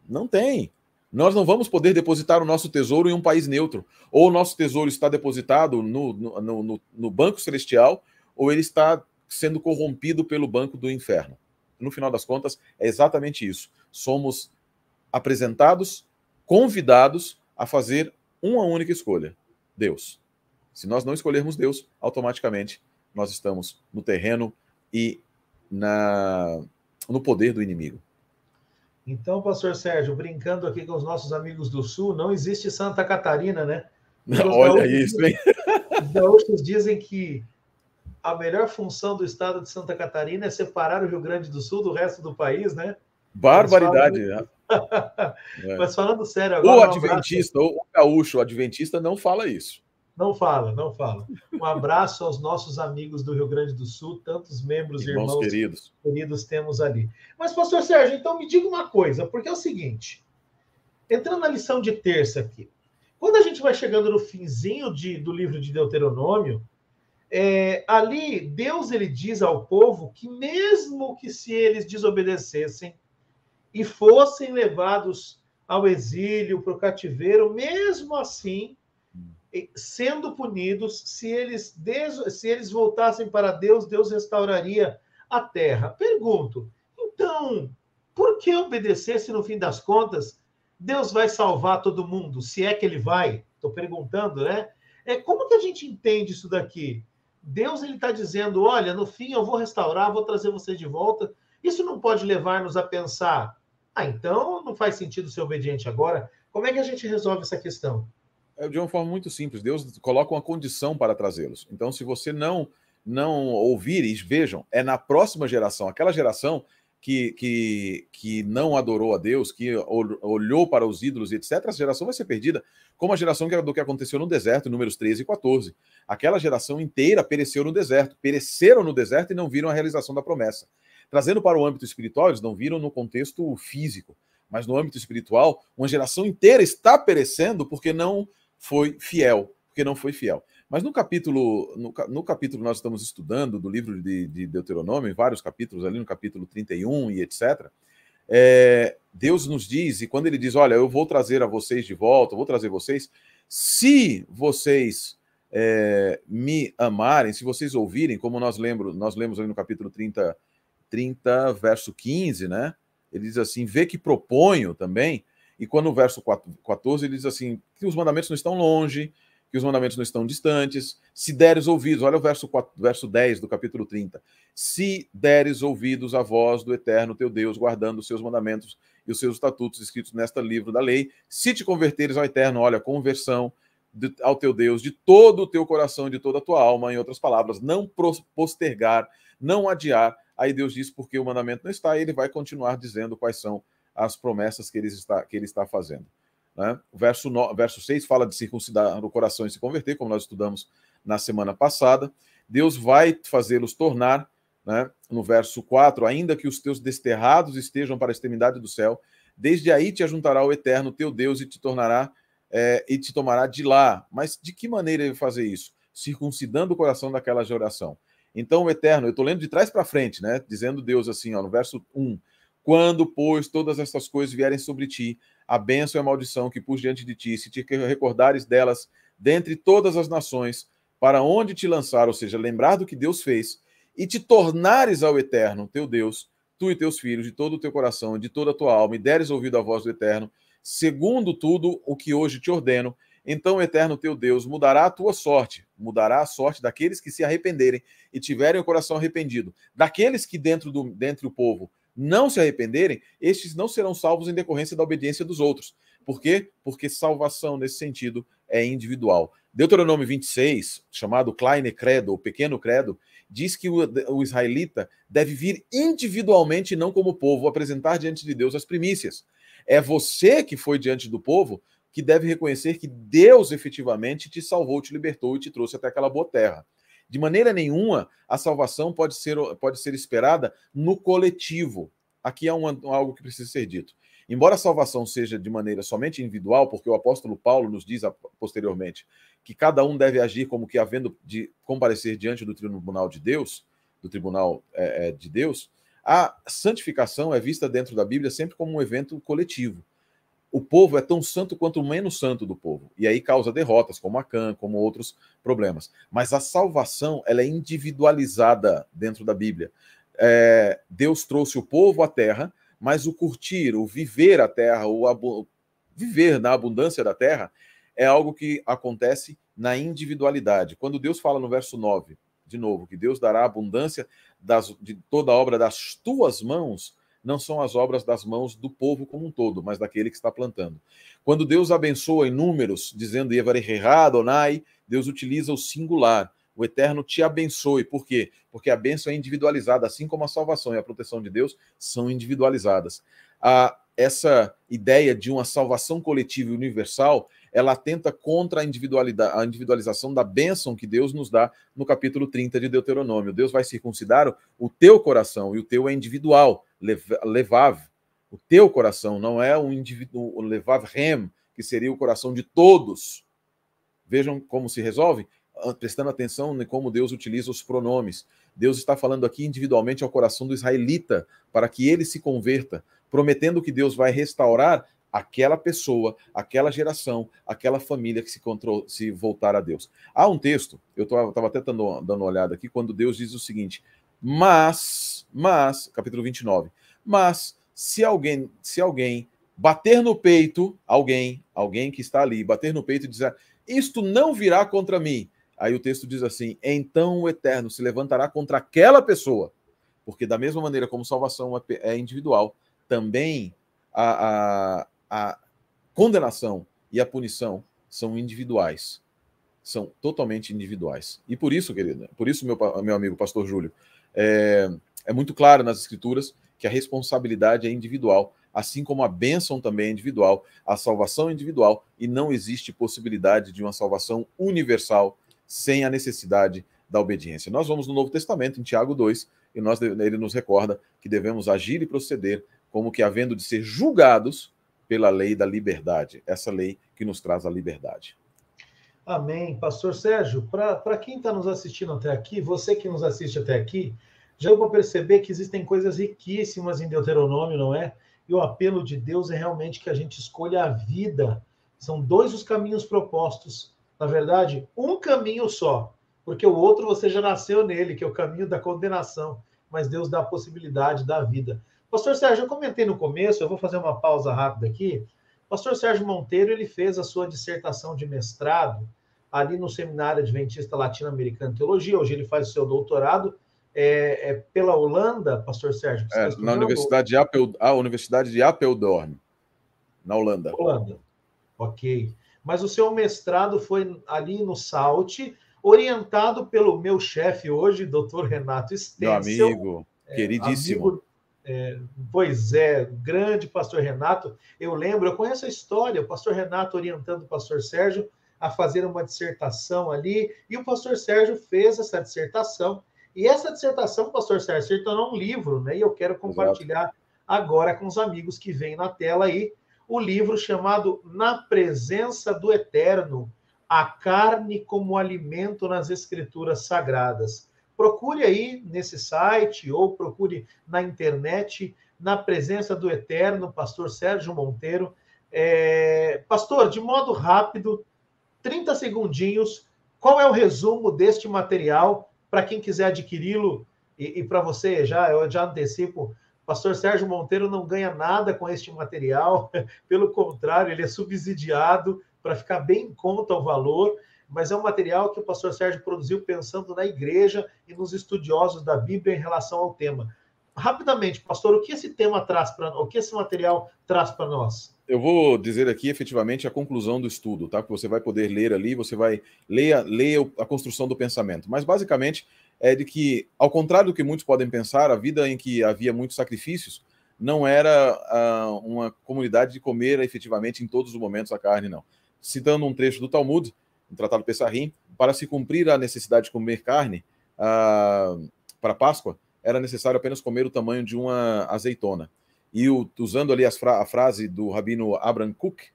Não tem. Nós não vamos poder depositar o nosso tesouro em um país neutro. Ou o nosso tesouro está depositado no banco celestial, ou ele está sendo corrompido pelo banco do inferno. No final das contas, é exatamente isso. Somos apresentados, convidados a fazer uma única escolha: Deus. Se nós não escolhermos Deus, automaticamente nós estamos no terreno e no poder do inimigo. Então, pastor Sérgio, brincando aqui com os nossos amigos do Sul, não existe Santa Catarina, né? Olha isso, hein? Os gaúchos dizem que a melhor função do estado de Santa Catarina é separar o Rio Grande do Sul do resto do país, né? Barbaridade. Mas falando sério agora... O adventista, ou o gaúcho, o adventista não fala isso. Não fala, não fala. Um abraço aos nossos amigos do Rio Grande do Sul, tantos membros e irmãos queridos temos ali. Mas, pastor Sérgio, então me diga uma coisa, porque é o seguinte, entrando na lição de terça aqui, quando a gente vai chegando no finzinho do livro de Deuteronômio, ali Deus ele diz ao povo que mesmo que se eles desobedecessem e fossem levados ao exílio, para o cativeiro, mesmo assim, sendo punidos, se eles voltassem para Deus, Deus restauraria a terra. Pergunto, então, por que obedecer se no fim das contas Deus vai salvar todo mundo? Se é que ele vai? Estou perguntando, né? Como que a gente entende isso daqui? Deus ele está dizendo, olha, no fim eu vou restaurar, vou trazer você de volta. Isso não pode levar-nos a pensar, então não faz sentido ser obediente agora. Como é que a gente resolve essa questão? De uma forma muito simples. Deus coloca uma condição para trazê-los. Então, se você não não ouvirem, vejam, é na próxima geração, aquela geração que não adorou a Deus, que olhou para os ídolos, etc., essa geração vai ser perdida, como a geração do que aconteceu no deserto, números 13 e 14. Aquela geração inteira pereceu no deserto, pereceram no deserto e não viram a realização da promessa. Trazendo para o âmbito espiritual, eles não viram no contexto físico, mas no âmbito espiritual, uma geração inteira está perecendo porque não foi fiel, Mas no capítulo nós estamos estudando do livro de Deuteronômio, em vários capítulos ali, no capítulo 31 e etc., Deus nos diz, e quando ele diz, olha, eu vou trazer a vocês de volta, eu vou trazer vocês, se vocês me amarem, se vocês ouvirem, como nós lemos ali no capítulo 30, verso 15, né? Ele diz assim, vê que proponho também, e quando no verso 14 ele diz assim, que os mandamentos não estão longe, que os mandamentos não estão distantes, se deres ouvidos, olha o verso 10 do capítulo 30, se deres ouvidos à voz do Eterno teu Deus, guardando os seus mandamentos e os seus estatutos escritos nesta livro da lei, se te converteres ao Eterno, olha, conversão ao teu Deus de todo o teu coração, de toda a tua alma, em outras palavras, não postergar, não adiar. Aí Deus diz porque o mandamento não está, e ele vai continuar dizendo quais são as promessas que ele está fazendo. Né? O verso 6 fala de circuncidar o coração e se converter, como nós estudamos na semana passada. Deus vai fazê-los tornar, né? No verso 4, ainda que os teus desterrados estejam para a extremidade do céu, desde aí te ajuntará o Eterno teu Deus e te tomará de lá. Mas de que maneira ele vai fazer isso? Circuncidando o coração daquela geração. Então o Eterno, eu estou lendo de trás para frente, né? Dizendo Deus assim, ó, no verso 1, quando, pois, todas estas coisas vierem sobre ti, a bênção e a maldição que pus diante de ti, se te recordares delas dentre todas as nações, para onde te lançar, ou seja, lembrar do que Deus fez, e te tornares ao Eterno, teu Deus, tu e teus filhos, de todo o teu coração, de toda a tua alma, e deres ouvido à voz do Eterno, segundo tudo o que hoje te ordeno, então o Eterno teu Deus mudará a tua sorte, mudará a sorte daqueles que se arrependerem e tiverem o coração arrependido. Daqueles que dentre o povo não se arrependerem, estes não serão salvos em decorrência da obediência dos outros. Por quê? Porque salvação, nesse sentido, é individual. Deuteronômio 26, chamado Kleine Credo, o pequeno credo, diz que o israelita deve vir individualmente e não como povo, apresentar diante de Deus as primícias. É você que foi diante do povo que deve reconhecer que Deus efetivamente te salvou, te libertou e te trouxe até aquela boa terra. De maneira nenhuma, a salvação pode ser esperada no coletivo. Aqui há algo que precisa ser dito. Embora a salvação seja de maneira somente individual, porque o apóstolo Paulo nos diz posteriormente que cada um deve agir como que havendo de comparecer diante do tribunal de Deus, de Deus, a santificação é vista dentro da Bíblia sempre como um evento coletivo. O povo é tão santo quanto o menos santo do povo. E aí causa derrotas, como Acã, como outros problemas. Mas a salvação, ela é individualizada dentro da Bíblia. Deus trouxe o povo à terra, mas o curtir, o viver a terra, viver na abundância da terra, é algo que acontece na individualidade. Quando Deus fala no verso 9, de novo, que Deus dará abundância de toda a obra das tuas mãos, não são as obras das mãos do povo como um todo, mas daquele que está plantando. Quando Deus abençoa em números, dizendo Yevarechecha Adonai, Deus utiliza o singular. O Eterno te abençoe. Por quê? Porque a bênção é individualizada, assim como a salvação e a proteção de Deus são individualizadas. Essa ideia de uma salvação coletiva e universal, ela atenta contra a individualização da bênção que Deus nos dá no capítulo 30 de Deuteronômio. Deus vai circuncidar o teu coração, e o teu é individual, levav. O teu coração não é um indivíduo, o levav rem, que seria o coração de todos. Vejam como se resolve, prestando atenção em como Deus utiliza os pronomes. Deus está falando aqui individualmente ao coração do israelita, para que ele se converta, prometendo que Deus vai restaurar aquela pessoa, aquela geração, aquela família que se voltar a Deus. Há um texto, eu estava até dando uma olhada aqui, quando Deus diz o seguinte, mas, capítulo 29, mas se alguém bater no peito, alguém que está ali, bater no peito e dizer, isto não virá contra mim, aí o texto diz assim, então o Eterno se levantará contra aquela pessoa, porque da mesma maneira como salvação é individual, também a condenação e a punição são individuais. são totalmente individuais. E por isso, querido, por isso, meu amigo pastor Júlio, é muito claro nas Escrituras que a responsabilidade é individual, assim como a bênção também é individual, a salvação é individual, e não existe possibilidade de uma salvação universal sem a necessidade da obediência. Nós vamos no Novo Testamento, em Tiago 2, e ele nos recorda que devemos agir e proceder como que havendo de ser julgados pela lei da liberdade, essa lei que nos traz a liberdade. Amém. Pastor Sérgio, para quem está nos assistindo até aqui, você que nos assiste até aqui, já deu para perceber que existem coisas riquíssimas em Deuteronômio, não é? E o apelo de Deus é realmente que a gente escolha a vida. São 2 os caminhos propostos. Na verdade, um caminho só, porque o outro você já nasceu nele, que é o caminho da condenação. Mas Deus dá a possibilidade da vida. Pastor Sérgio, eu comentei no começo, eu vou fazer uma pausa rápida aqui. Pastor Sérgio Monteiro, ele fez a sua dissertação de mestrado ali no Seminário Adventista Latino-Americano de Teologia. Hoje ele faz o seu doutorado pela Holanda, Pastor Sérgio? Na Universidade de Apeldoorn, na Holanda. Holanda, ok. Mas o seu mestrado foi ali no SALT, orientado pelo meu chefe hoje, doutor Renato Stencel. Meu amigo, queridíssimo. Pois é, grande pastor Renato. Eu conheço a história, o pastor Renato orientando o pastor Sérgio a fazer uma dissertação ali, e o pastor Sérgio fez essa dissertação. E essa dissertação, pastor Sérgio, se tornou um livro, né? E eu quero compartilhar agora com os amigos que vêm na tela aí, o livro chamado Na Presença do Eterno, a carne como alimento nas Escrituras Sagradas. Procure aí nesse site ou procure na internet, Na Presença do Eterno, pastor Sérgio Monteiro. Pastor, de modo rápido, 30 segundinhos, qual é o resumo deste material para quem quiser adquiri-lo? E para você, eu já antecipo, pastor Sérgio Monteiro não ganha nada com este material, pelo contrário, ele é subsidiado para ficar bem em conta o valor, mas é um material que o pastor Sérgio produziu pensando na igreja e nos estudiosos da Bíblia em relação ao tema. Rapidamente, pastor, o que esse tema traz o que esse material traz para nós? Eu vou dizer aqui efetivamente a conclusão do estudo, tá? Que você vai poder ler ali, você vai ler a construção do pensamento. Mas basicamente é de que, ao contrário do que muitos podem pensar, a vida em que havia muitos sacrifícios não era uma comunidade de comer efetivamente em todos os momentos a carne, não. Citando um trecho do Talmud, no Tratado Pessahim, para se cumprir a necessidade de comer carne para Páscoa, era necessário apenas comer o tamanho de uma azeitona. E usando ali a frase do Rabino Abraham Kook,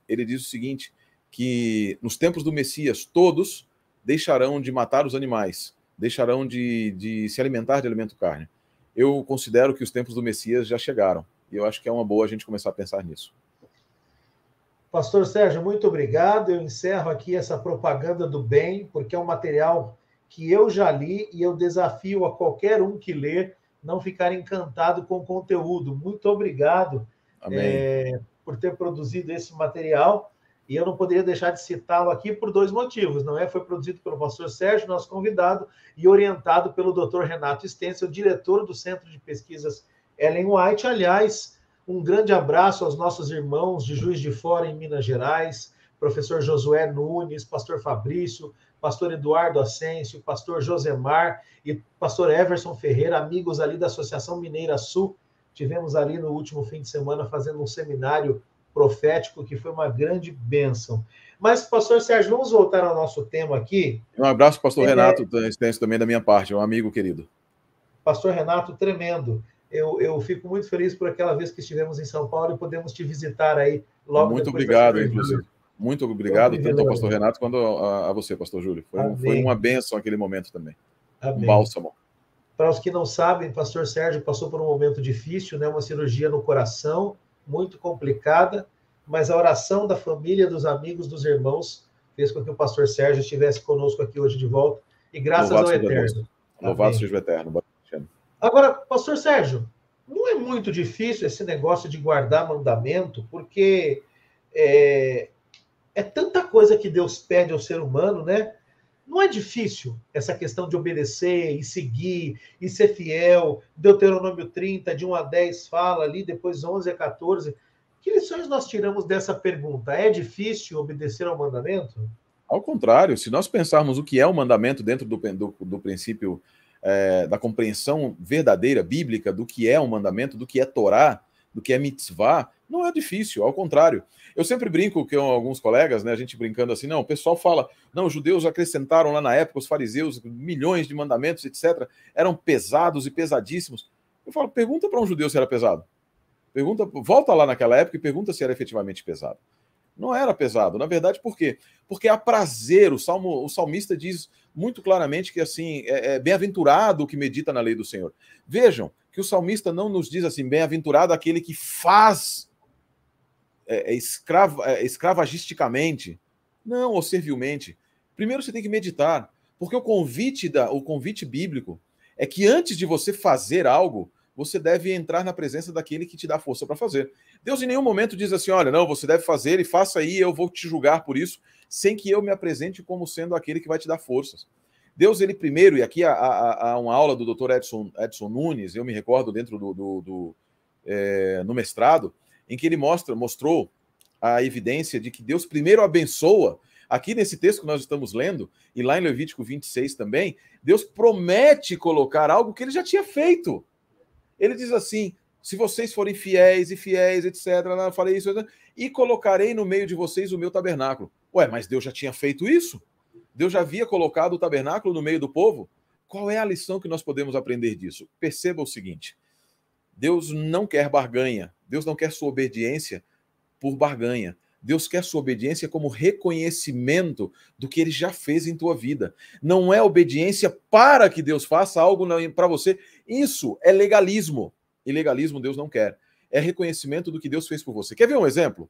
ele diz o seguinte, que nos tempos do Messias, todos deixarão de matar os animais, deixarão de se alimentar de alimento carne. Eu considero que os tempos do Messias já chegaram, e eu acho que é uma boa a gente começar a pensar nisso. Pastor Sérgio, muito obrigado. Eu encerro aqui essa propaganda do bem, porque é um material que eu já li e eu desafio a qualquer um que ler não ficar encantado com o conteúdo. Muito obrigado por ter produzido esse material. E eu não poderia deixar de citá-lo aqui por 2 motivos, não é? Foi produzido pelo pastor Sérgio, nosso convidado, e orientado pelo Dr. Renato Stencel, diretor do Centro de Pesquisas Ellen White. Aliás, um grande abraço aos nossos irmãos de Juiz de Fora, em Minas Gerais, professor Josué Nunes, pastor Fabrício, pastor Eduardo Ascencio, pastor Josemar e pastor Everson Ferreira, amigos ali da Associação Mineira Sul. Tivemos ali no último fim de semana fazendo um seminário profético que foi uma grande bênção. Mas, pastor Sérgio, vamos voltar ao nosso tema aqui. Um abraço, pastor Renato Stencel, também da minha parte, é um amigo querido. Pastor Renato, tremendo. Eu fico muito feliz por aquela vez que estivemos em São Paulo e podemos te visitar aí logo muito depois. Muito obrigado, inclusive. Muito obrigado, tanto ao pastor Renato quanto a você, pastor Júlio. Foi uma bênção aquele momento também. Amém. Um bálsamo. Para os que não sabem, pastor Sérgio passou por um momento difícil, né? Uma cirurgia no coração, muito complicada, mas a oração da família, dos amigos, dos irmãos, fez com que o pastor Sérgio estivesse conosco aqui hoje de volta. E graças ao Eterno. Louvado seja o Eterno. Agora, pastor Sérgio, não é muito difícil esse negócio de guardar mandamento, porque é tanta coisa que Deus pede ao ser humano, né? Não é difícil essa questão de obedecer e seguir e ser fiel. Deuteronômio 30, de 1 a 10, fala ali, depois 11 a 14. Que lições nós tiramos dessa pergunta? É difícil obedecer ao mandamento? Ao contrário, se nós pensarmos o que é o mandamento dentro do princípio da compreensão verdadeira, bíblica, do que é um mandamento, do que é Torá, do que é mitzvah, não é difícil, ao contrário. Eu sempre brinco com alguns colegas, né, a gente brincando assim, não, o pessoal fala, não, os judeus acrescentaram lá na época, os fariseus, milhões de mandamentos, etc., eram pesados e pesadíssimos. Eu falo, pergunta para um judeu se era pesado. Volta lá naquela época e pergunta se era efetivamente pesado. Não era pesado. Na verdade, por quê? Porque há prazer. O salmista diz muito claramente que assim é bem-aventurado o que medita na lei do Senhor. Vejam que o salmista não nos diz assim, bem-aventurado aquele que faz escravagisticamente, não, ou servilmente. Primeiro você tem que meditar, porque o convite bíblico é que antes de você fazer algo, você deve entrar na presença daquele que te dá força para fazer. Deus em nenhum momento diz assim, olha, não, você deve fazer e faça aí, eu vou te julgar por isso, sem que eu me apresente como sendo aquele que vai te dar forças. Deus, ele primeiro, e aqui há uma aula do Dr. Edson Nunes, eu me recordo dentro no mestrado, em que ele mostrou a evidência de que Deus primeiro abençoa. Aqui nesse texto que nós estamos lendo, e lá em Levítico 26 também, Deus promete colocar algo que ele já tinha feito. Ele diz assim, se vocês forem fiéis, etc., eu falei isso, e colocarei no meio de vocês o meu tabernáculo. Ué, mas Deus já tinha feito isso? Deus já havia colocado o tabernáculo no meio do povo? Qual é a lição que nós podemos aprender disso? Perceba o seguinte, Deus não quer barganha, Deus não quer sua obediência por barganha. Deus quer sua obediência como reconhecimento do que ele já fez em tua vida. Não é obediência para que Deus faça algo para você. Isso é legalismo. E legalismo Deus não quer. É reconhecimento do que Deus fez por você. Quer ver um exemplo?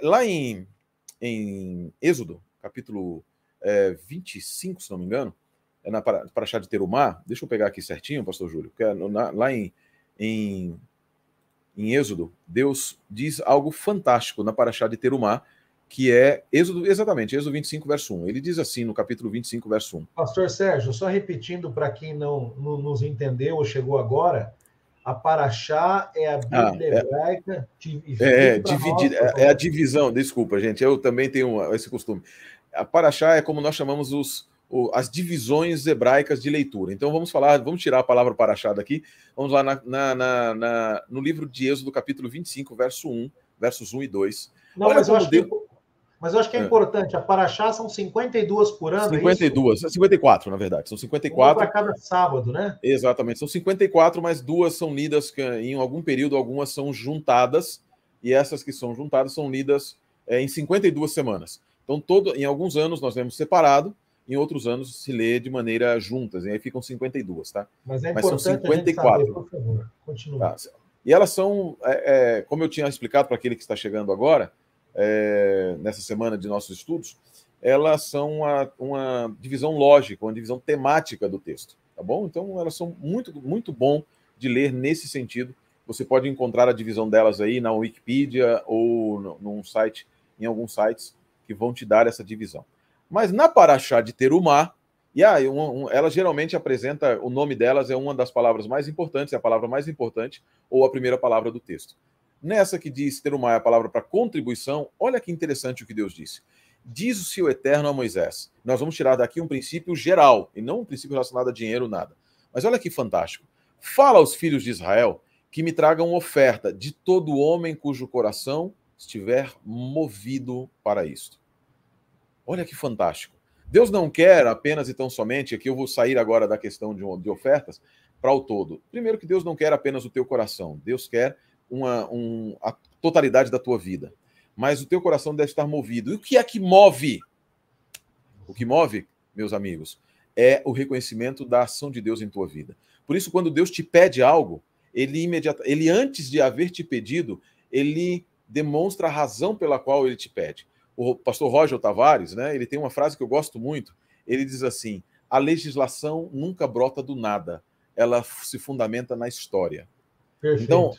Lá em Êxodo, capítulo 25, se não me engano, na Paraxá de Terumá. Deixa eu pegar aqui certinho, pastor Júlio. Lá em Êxodo, Deus diz algo fantástico na Paraxá de Terumá, que é Êxodo 25, verso 1. Ele diz assim no capítulo 25, verso 1. Pastor Sérgio, só repetindo para quem não nos entendeu ou chegou agora, a Paraxá é a Bíblia hebraica dividida. É a divisão, desculpa, gente, eu também tenho esse costume. A Paraxá é como nós chamamos as divisões hebraicas de leitura. Então vamos tirar a palavra Paraxá daqui, vamos lá no livro de Êxodo, capítulo 25, versos 1 e 2. Não, olha, mas eu acho que é importante, a Paraxá são 52 por ano, 52, é isso? 54, na verdade, são 54. Uma para cada sábado, né? Exatamente, são 54, mas duas são lidas em algum período, algumas são juntadas, e essas que são juntadas são lidas em 52 semanas. Então, em alguns anos nós lemos separado, em outros anos se lê de maneira juntas, e aí ficam 52, tá? Mas são 54. Saber, por favor, continue. Tá. E elas são, como eu tinha explicado para aquele que está chegando agora, nessa semana de nossos estudos, elas são uma divisão lógica, uma divisão temática do texto, tá bom? Então, elas são muito, muito bom de ler nesse sentido. Você pode encontrar a divisão delas aí na Wikipedia ou em alguns sites que vão te dar essa divisão. Mas na Paraxá de Terumá, ela geralmente apresenta, o nome delas é uma das palavras mais importantes, é a palavra mais importante, ou a primeira palavra do texto. Nessa que diz Terumá é a palavra para contribuição, olha que interessante o que Deus disse. Diz o Senhor Eterno a Moisés. Nós vamos tirar daqui um princípio geral, e não um princípio relacionado a dinheiro, nada. Mas olha que fantástico. Fala aos filhos de Israel que me tragam oferta de todo homem cujo coração estiver movido para isto. Olha que fantástico. Deus não quer apenas e tão somente, aqui eu vou sair agora da questão de ofertas para o todo. Primeiro que Deus não quer apenas o teu coração, Deus quer a totalidade da tua vida. Mas o teu coração deve estar movido. E o que é que move? O que move, meus amigos, é o reconhecimento da ação de Deus em tua vida. Por isso, quando Deus te pede algo, ele antes de haver te pedido, ele demonstra a razão pela qual ele te pede. O pastor Roger Tavares, né, ele tem uma frase que eu gosto muito, ele diz assim, a legislação nunca brota do nada, ela se fundamenta na história. Perfeito. Então,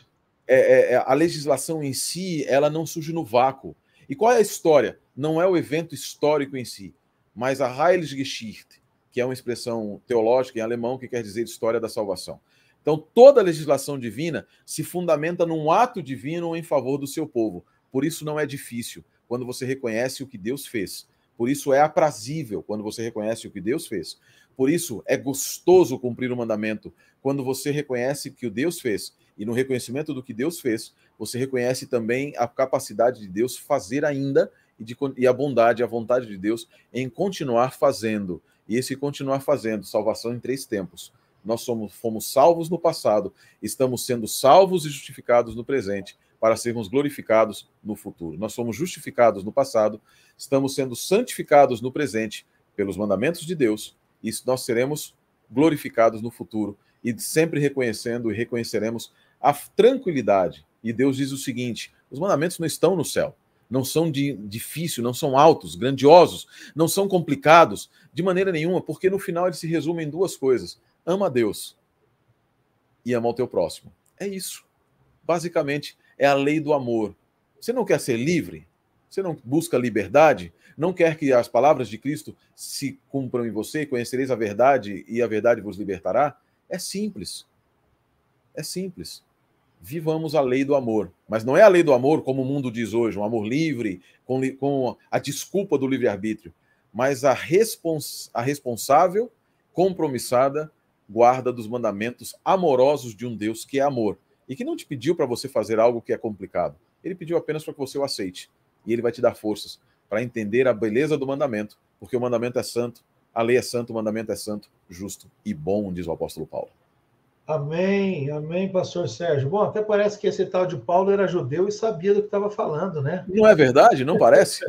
a legislação em si, ela não surge no vácuo. E qual é a história? Não é o evento histórico em si, mas a Heilsgeschichte, que é uma expressão teológica em alemão que quer dizer história da salvação. Então, toda a legislação divina se fundamenta num ato divino em favor do seu povo. Por isso não é difícil, quando você reconhece o que Deus fez. Por isso é aprazível quando você reconhece o que Deus fez. Por isso é gostoso cumprir o mandamento quando você reconhece o que o Deus fez. E no reconhecimento do que Deus fez, você reconhece também a capacidade de Deus fazer ainda e a bondade, a vontade de Deus em continuar fazendo. E esse continuar fazendo, salvação em 3 tempos. Nós fomos salvos no passado, estamos sendo salvos e justificados no presente, para sermos glorificados no futuro. Nós somos justificados no passado, estamos sendo santificados no presente pelos mandamentos de Deus, e nós seremos glorificados no futuro, e sempre reconhecendo e reconheceremos a tranquilidade. E Deus diz o seguinte: os mandamentos não estão no céu, não são difíceis, não são altos, grandiosos, não são complicados, de maneira nenhuma, porque no final eles se resumem em 2 coisas: ama a Deus e ama o teu próximo. É isso. Basicamente, é a lei do amor. Você não quer ser livre? Você não busca liberdade? Não quer que as palavras de Cristo se cumpram em você? Conhecereis a verdade e a verdade vos libertará? É simples. É simples. Vivamos a lei do amor. Mas não é a lei do amor como o mundo diz hoje, um amor livre, com a desculpa do livre-arbítrio, mas a responsável, compromissada guarda dos mandamentos amorosos de um Deus que é amor e que não te pediu para você fazer algo que é complicado. Ele pediu apenas para que você o aceite. E ele vai te dar forças para entender a beleza do mandamento, porque o mandamento é santo, a lei é santa, o mandamento é santo, justo e bom, diz o apóstolo Paulo. Amém, amém, pastor Sérgio. Bom, até parece que esse tal de Paulo era judeu e sabia do que estava falando, né? Não é verdade? Não parece?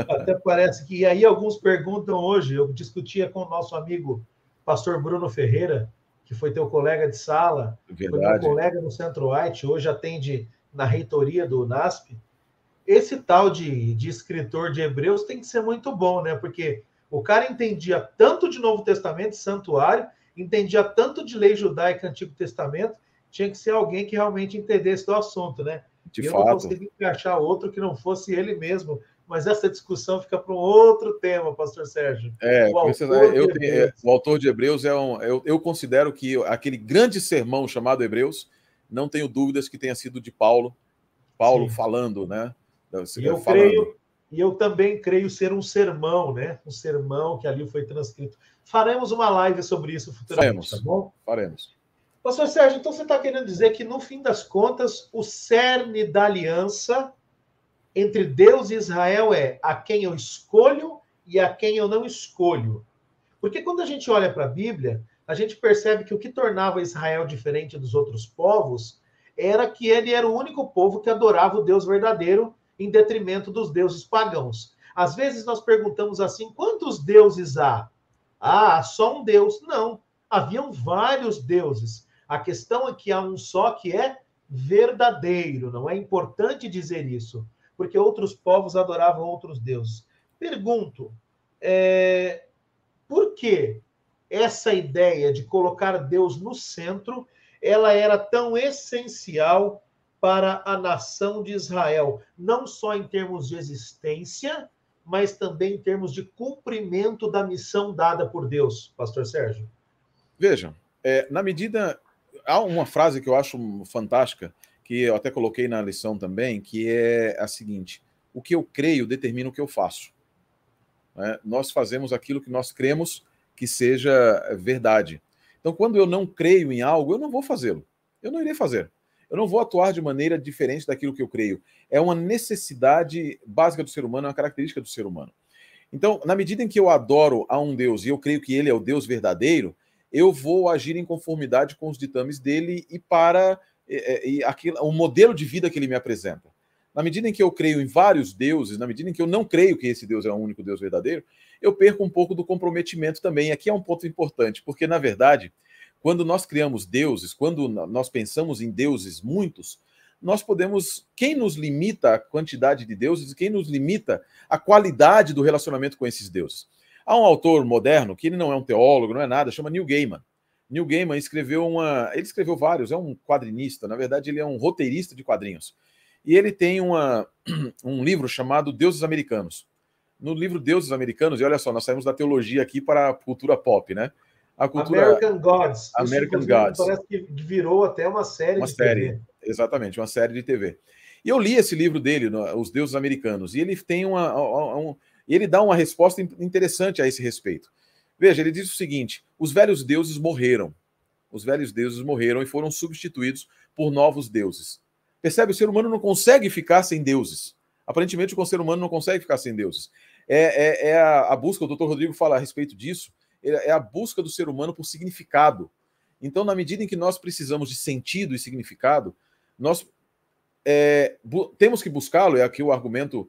Até parece que... E aí alguns perguntam hoje, eu discutia com o nosso amigo pastor Bruno Ferreira, que foi teu colega de sala, Verdade. foi meu colega no Centro-Oeste, hoje atende na reitoria do NASP. Esse tal de escritor de Hebreus tem que ser muito bom, né? Porque o cara entendia tanto de Novo Testamento, santuário, entendia tanto de lei judaica, Antigo Testamento, tinha que ser alguém que realmente entendesse do assunto, né? De eu fato. não consegui achar outro que não fosse ele mesmo, mas essa discussão fica para um outro tema, pastor Sérgio. O autor de Hebreus eu considero que aquele grande sermão chamado Hebreus, não tenho dúvidas que tenha sido de Paulo Sim. falando, né? E eu também creio ser um sermão, né? Um sermão que ali foi transcrito. Faremos uma live sobre isso futuramente, tá bom? Faremos. Pastor Sérgio, então você está querendo dizer que, no fim das contas, o cerne da aliança entre Deus e Israel é a quem eu escolho e a quem eu não escolho. Porque quando a gente olha para a Bíblia, a gente percebe que o que tornava Israel diferente dos outros povos era que ele era o único povo que adorava o Deus verdadeiro em detrimento dos deuses pagãos. Às vezes nós perguntamos assim, quantos deuses há? Ah, só um Deus. Não, haviam vários deuses. A questão é que há um só que é verdadeiro. Não é importante dizer isso, porque outros povos adoravam outros deuses. Pergunto, por que essa ideia de colocar Deus no centro, ela era tão essencial para a nação de Israel, não só em termos de existência, mas também em termos de cumprimento da missão dada por Deus, pastor Sérgio? Vejam, na medida... Há uma frase que eu acho fantástica, que eu até coloquei na lição também, que é a seguinte: o que eu creio determina o que eu faço. Nós fazemos aquilo que nós cremos que seja verdade. Então, quando eu não creio em algo, eu não vou fazê-lo. Eu não irei fazer. Eu não vou atuar de maneira diferente daquilo que eu creio. É uma necessidade básica do ser humano, é uma característica do ser humano. Então, na medida em que eu adoro a um Deus e eu creio que ele é o Deus verdadeiro, eu vou agir em conformidade com os ditames dele e para o modelo de vida que ele me apresenta. Na medida em que eu creio em vários deuses, na medida em que eu não creio que esse Deus é o único Deus verdadeiro, eu perco um pouco do comprometimento também. Aqui é um ponto importante, porque, na verdade, quando nós criamos deuses, quando nós pensamos em deuses muitos, nós podemos... Quem nos limita a quantidade de deuses e quem nos limita a qualidade do relacionamento com esses deuses? Há um autor moderno, que ele não é um teólogo, não é nada, chama Neil Gaiman. Neil Gaiman ele escreveu vários, é um quadrinista, na verdade ele é um roteirista de quadrinhos. E ele tem um livro chamado Deuses Americanos. No livro Deuses Americanos, e olha só, nós saímos da teologia aqui para a cultura pop, né? A cultura... American Gods. American Gods. Parece que virou até uma série de TV. Exatamente, uma série de TV. E eu li esse livro dele, Os Deuses Americanos, e ele tem E ele dá uma resposta interessante a esse respeito. Veja, ele diz o seguinte: os velhos deuses morreram. Os velhos deuses morreram e foram substituídos por novos deuses. Percebe? O ser humano não consegue ficar sem deuses. Aparentemente, o ser humano não consegue ficar sem deuses. É a busca, o Dr. Rodrigo fala a respeito disso, é a busca do ser humano por significado. Então, na medida em que nós precisamos de sentido e significado, nós temos que buscá-lo, é aqui o argumento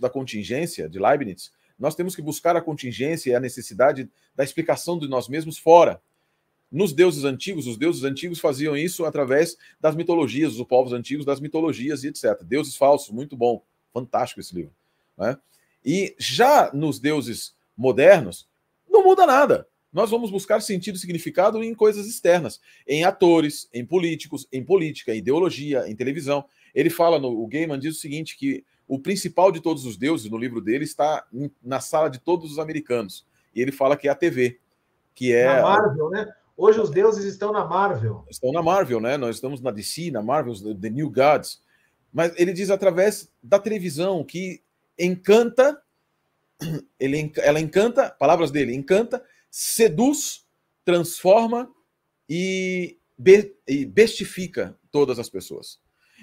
da contingência, de Leibniz, nós temos que buscar a contingência e a necessidade da explicação de nós mesmos fora. Nos deuses antigos, os deuses antigos faziam isso através das mitologias, os povos antigos das mitologias e etc. Deuses falsos, muito bom, fantástico esse livro. Né? E já nos deuses modernos, não muda nada. Nós vamos buscar sentido e significado em coisas externas, em atores, em políticos, em política, em ideologia, em televisão. Ele fala, o Gaiman diz o seguinte, que o principal de todos os deuses, no livro dele, está na sala de todos os americanos. E ele fala que é a TV, que é... Na Marvel, né? Hoje os deuses estão na Marvel. Estão na Marvel, né? Nós estamos na DC, na Marvel, The New Gods. Mas ele diz através da televisão que encanta, ela encanta, palavras dele, encanta, seduz, transforma e bestifica todas as pessoas.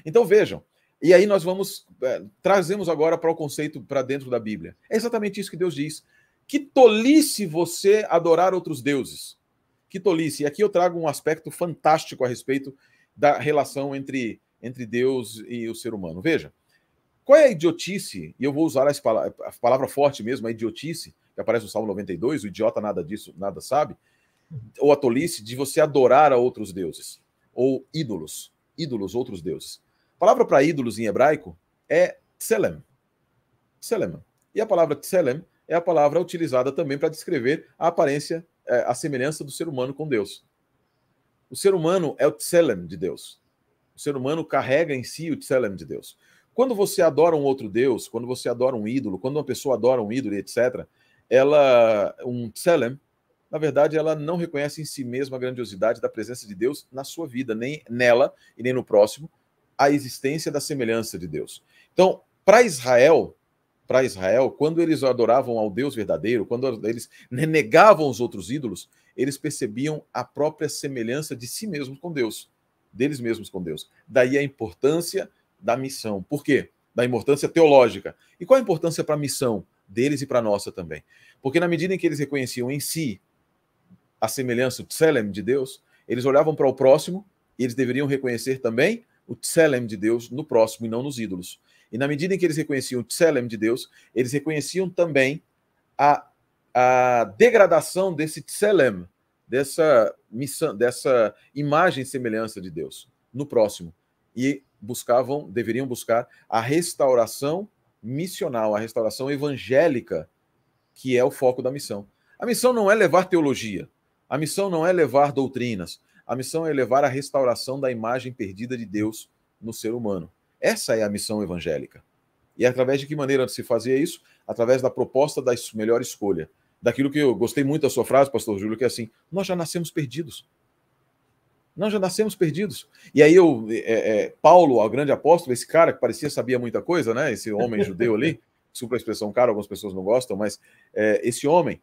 Então vejam, e aí nós trazemos agora para o conceito para dentro da Bíblia. É exatamente isso que Deus diz. Que tolice você adorar outros deuses. Que tolice. E aqui eu trago um aspecto fantástico a respeito da relação entre Deus e o ser humano. Veja, qual é a idiotice, e eu vou usar a palavra forte mesmo, a idiotice, que aparece no Salmo 92, o idiota nada disso, nada sabe, ou a tolice de você adorar a outros deuses, ou ídolos, outros deuses. A palavra para ídolos em hebraico é tselem. Tselem. E a palavra tselem é a palavra utilizada também para descrever a aparência, a semelhança do ser humano com Deus. O ser humano é o tselem de Deus. O ser humano carrega em si o tselem de Deus. Quando você adora um outro Deus, quando você adora um ídolo, quando uma pessoa adora um ídolo, etc., um tselem, na verdade, ela não reconhece em si mesma a grandiosidade da presença de Deus na sua vida, nem nela e nem no próximo, a existência da semelhança de Deus. Então, para Israel, quando eles adoravam ao Deus verdadeiro, quando eles negavam os outros ídolos, eles percebiam a própria semelhança de si mesmos com Deus, deles mesmos com Deus. Daí a importância da missão. Por quê? Da importância teológica. E qual a importância para a missão deles e para a nossa também? Porque na medida em que eles reconheciam em si a semelhança, o tselem de Deus, eles olhavam para o próximo e eles deveriam reconhecer também o tselem de Deus no próximo e não nos ídolos. E na medida em que eles reconheciam o tselem de Deus, eles reconheciam também a degradação desse tselem, dessa missão, dessa imagem e semelhança de Deus no próximo. E deveriam buscar a restauração missional, a restauração evangélica, que é o foco da missão. A missão não é levar teologia, a missão não é levar doutrinas, a missão é levar a restauração da imagem perdida de Deus no ser humano. Essa é a missão evangélica. E através de que maneira se fazia isso? Através da proposta da melhor escolha. Daquilo que eu gostei muito da sua frase, pastor Júlio, que é assim, nós já nascemos perdidos. Nós já nascemos perdidos. E aí Paulo, o grande apóstolo, esse cara que parecia sabia muita coisa, né? Esse homem judeu ali, desculpa a expressão cara, algumas pessoas não gostam, mas esse homem,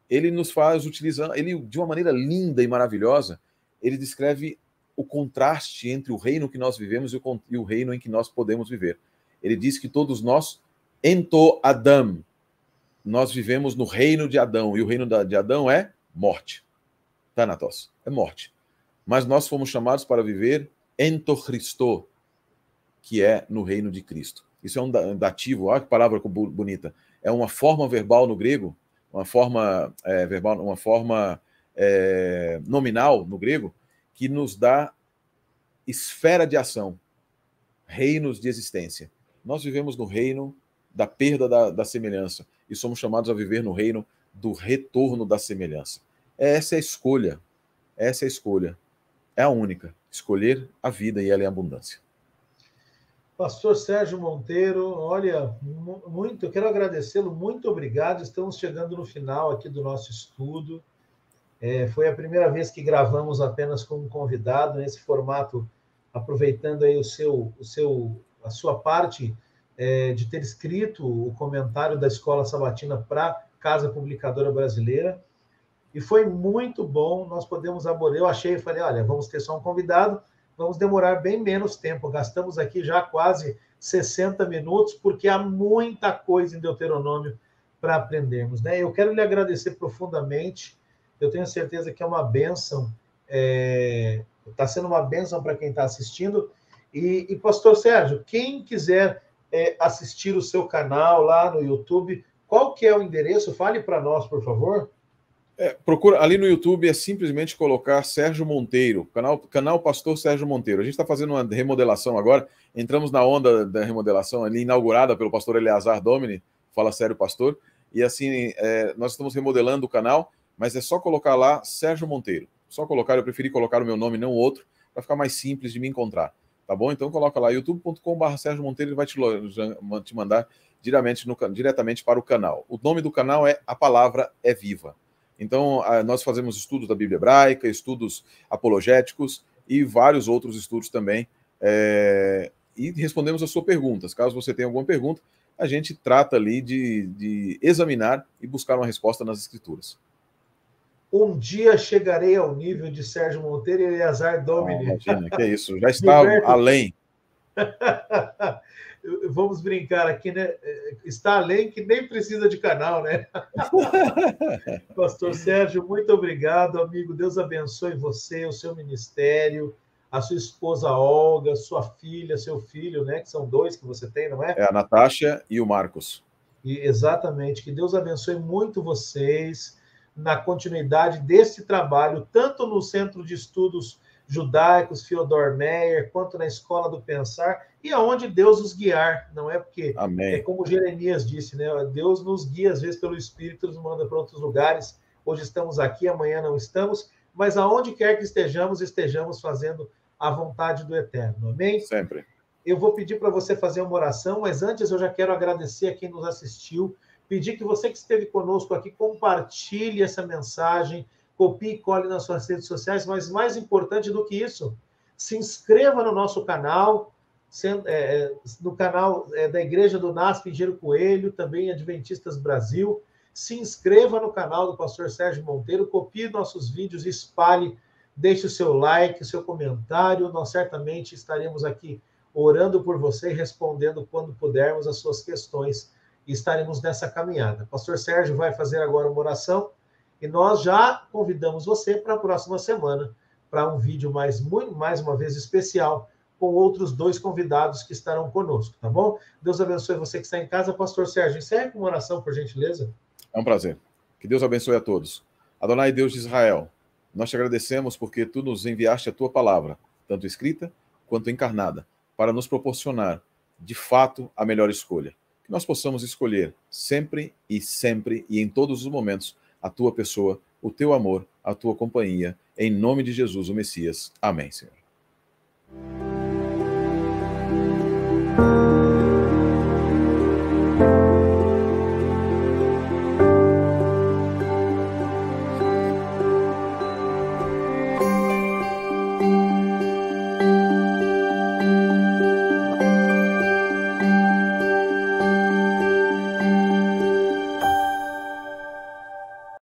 ele nos faz utilizar, ele de uma maneira linda e maravilhosa, ele descreve o contraste entre o reino que nós vivemos e o reino em que nós podemos viver. Ele diz que todos nós, ento Adam, nós vivemos no reino de Adão, e o reino de Adão é morte. Thanatos, é morte. Mas nós fomos chamados para viver ento Christo, que é no reino de Cristo. Isso é um dativo, olha que palavra bonita. É uma forma verbal no grego, uma forma verbal, uma forma nominal no grego, que nos dá esfera de ação, reinos de existência. Nós vivemos no reino da perda da semelhança e somos chamados a viver no reino do retorno da semelhança. Essa é a escolha. Essa é a escolha. É a única. Escolher a vida e ela é a abundância. Pastor Sérgio Monteiro, olha, eu quero agradecê-lo, muito obrigado. Estamos chegando no final aqui do nosso estudo. Foi a primeira vez que gravamos apenas com um convidado nesse formato, aproveitando aí a sua parte de ter escrito o comentário da Escola Sabatina para a Casa Publicadora Brasileira. E foi muito bom, nós podemos abordar. Eu achei, falei, olha, vamos ter só um convidado, vamos demorar bem menos tempo. Gastamos aqui já quase 60 minutos, porque há muita coisa em Deuteronômio para aprendermos, né? Eu quero lhe agradecer profundamente. Eu tenho certeza que é uma bênção, está sendo uma bênção para quem está assistindo. E, pastor Sérgio, quem quiser assistir o seu canal lá no YouTube, qual que é o endereço? Fale para nós, por favor. Procura ali no YouTube, é simplesmente colocar Sérgio Monteiro, canal Pastor Sérgio Monteiro. A gente está fazendo uma remodelação agora, entramos na onda da remodelação ali, inaugurada pelo pastor Eleazar Domini, Fala Sério Pastor, e assim, nós estamos remodelando o canal, mas é só colocar lá Sérgio Monteiro. Só colocar, eu preferi colocar o meu nome, não o outro, para ficar mais simples de me encontrar, tá bom? Então coloca lá, youtube.com/Sérgio Monteiro, ele vai te mandar diretamente para o canal. O nome do canal é A Palavra é Viva. Então, nós fazemos estudos da Bíblia Hebraica, estudos apologéticos e vários outros estudos também. E respondemos as suas perguntas. Caso você tenha alguma pergunta, a gente trata ali de examinar e buscar uma resposta nas Escrituras. Um dia chegarei ao nível de Sérgio Monteiro e Eleazar Domini. Imagina, que é isso, já está além. Vamos brincar aqui, né? Está além que nem precisa de canal, né? Pastor Sérgio, muito obrigado, amigo. Deus abençoe você, o seu ministério, a sua esposa Olga, sua filha, seu filho, né? Que são 2 que você tem, não é? É a Natasha e o Marcos. Exatamente. Que Deus abençoe muito vocês na continuidade desse trabalho, tanto no Centro de Estudos Judaicos, Fyodor Meyer, quanto na Escola do Pensar, e aonde Deus os guiar, não é? Porque Amém. é como Jeremias disse, né? Deus nos guia, às vezes, pelo Espírito, nos manda para outros lugares. Hoje estamos aqui, amanhã não estamos, mas aonde quer que estejamos fazendo a vontade do Eterno. Amém? Sempre. Eu vou pedir para você fazer uma oração, mas antes eu já quero agradecer a quem nos assistiu, pedir que você que esteve conosco aqui compartilhe essa mensagem, copie e cole nas suas redes sociais, mas mais importante do que isso, se inscreva no nosso canal, no canal da Igreja do NASP Engenheiro Coelho, também Adventistas Brasil. Se inscreva no canal do pastor Sérgio Monteiro, copie nossos vídeos, espalhe, deixe o seu like, o seu comentário. Nós certamente estaremos aqui orando por você e respondendo quando pudermos as suas questões. E estaremos nessa caminhada. O pastor Sérgio vai fazer agora uma oração e nós já convidamos você para a próxima semana para um vídeo mais uma vez especial com outros 2 convidados que estarão conosco, tá bom? Deus abençoe você que está em casa. Pastor Sérgio, encerre com uma oração, por gentileza. É um prazer. Que Deus abençoe a todos. Adonai, Deus de Israel, nós te agradecemos porque tu nos enviaste a tua palavra, tanto escrita quanto encarnada, para nos proporcionar, de fato, a melhor escolha. Que nós possamos escolher sempre e em todos os momentos a tua pessoa, o teu amor, a tua companhia, em nome de Jesus, o Messias. Amém, Senhor.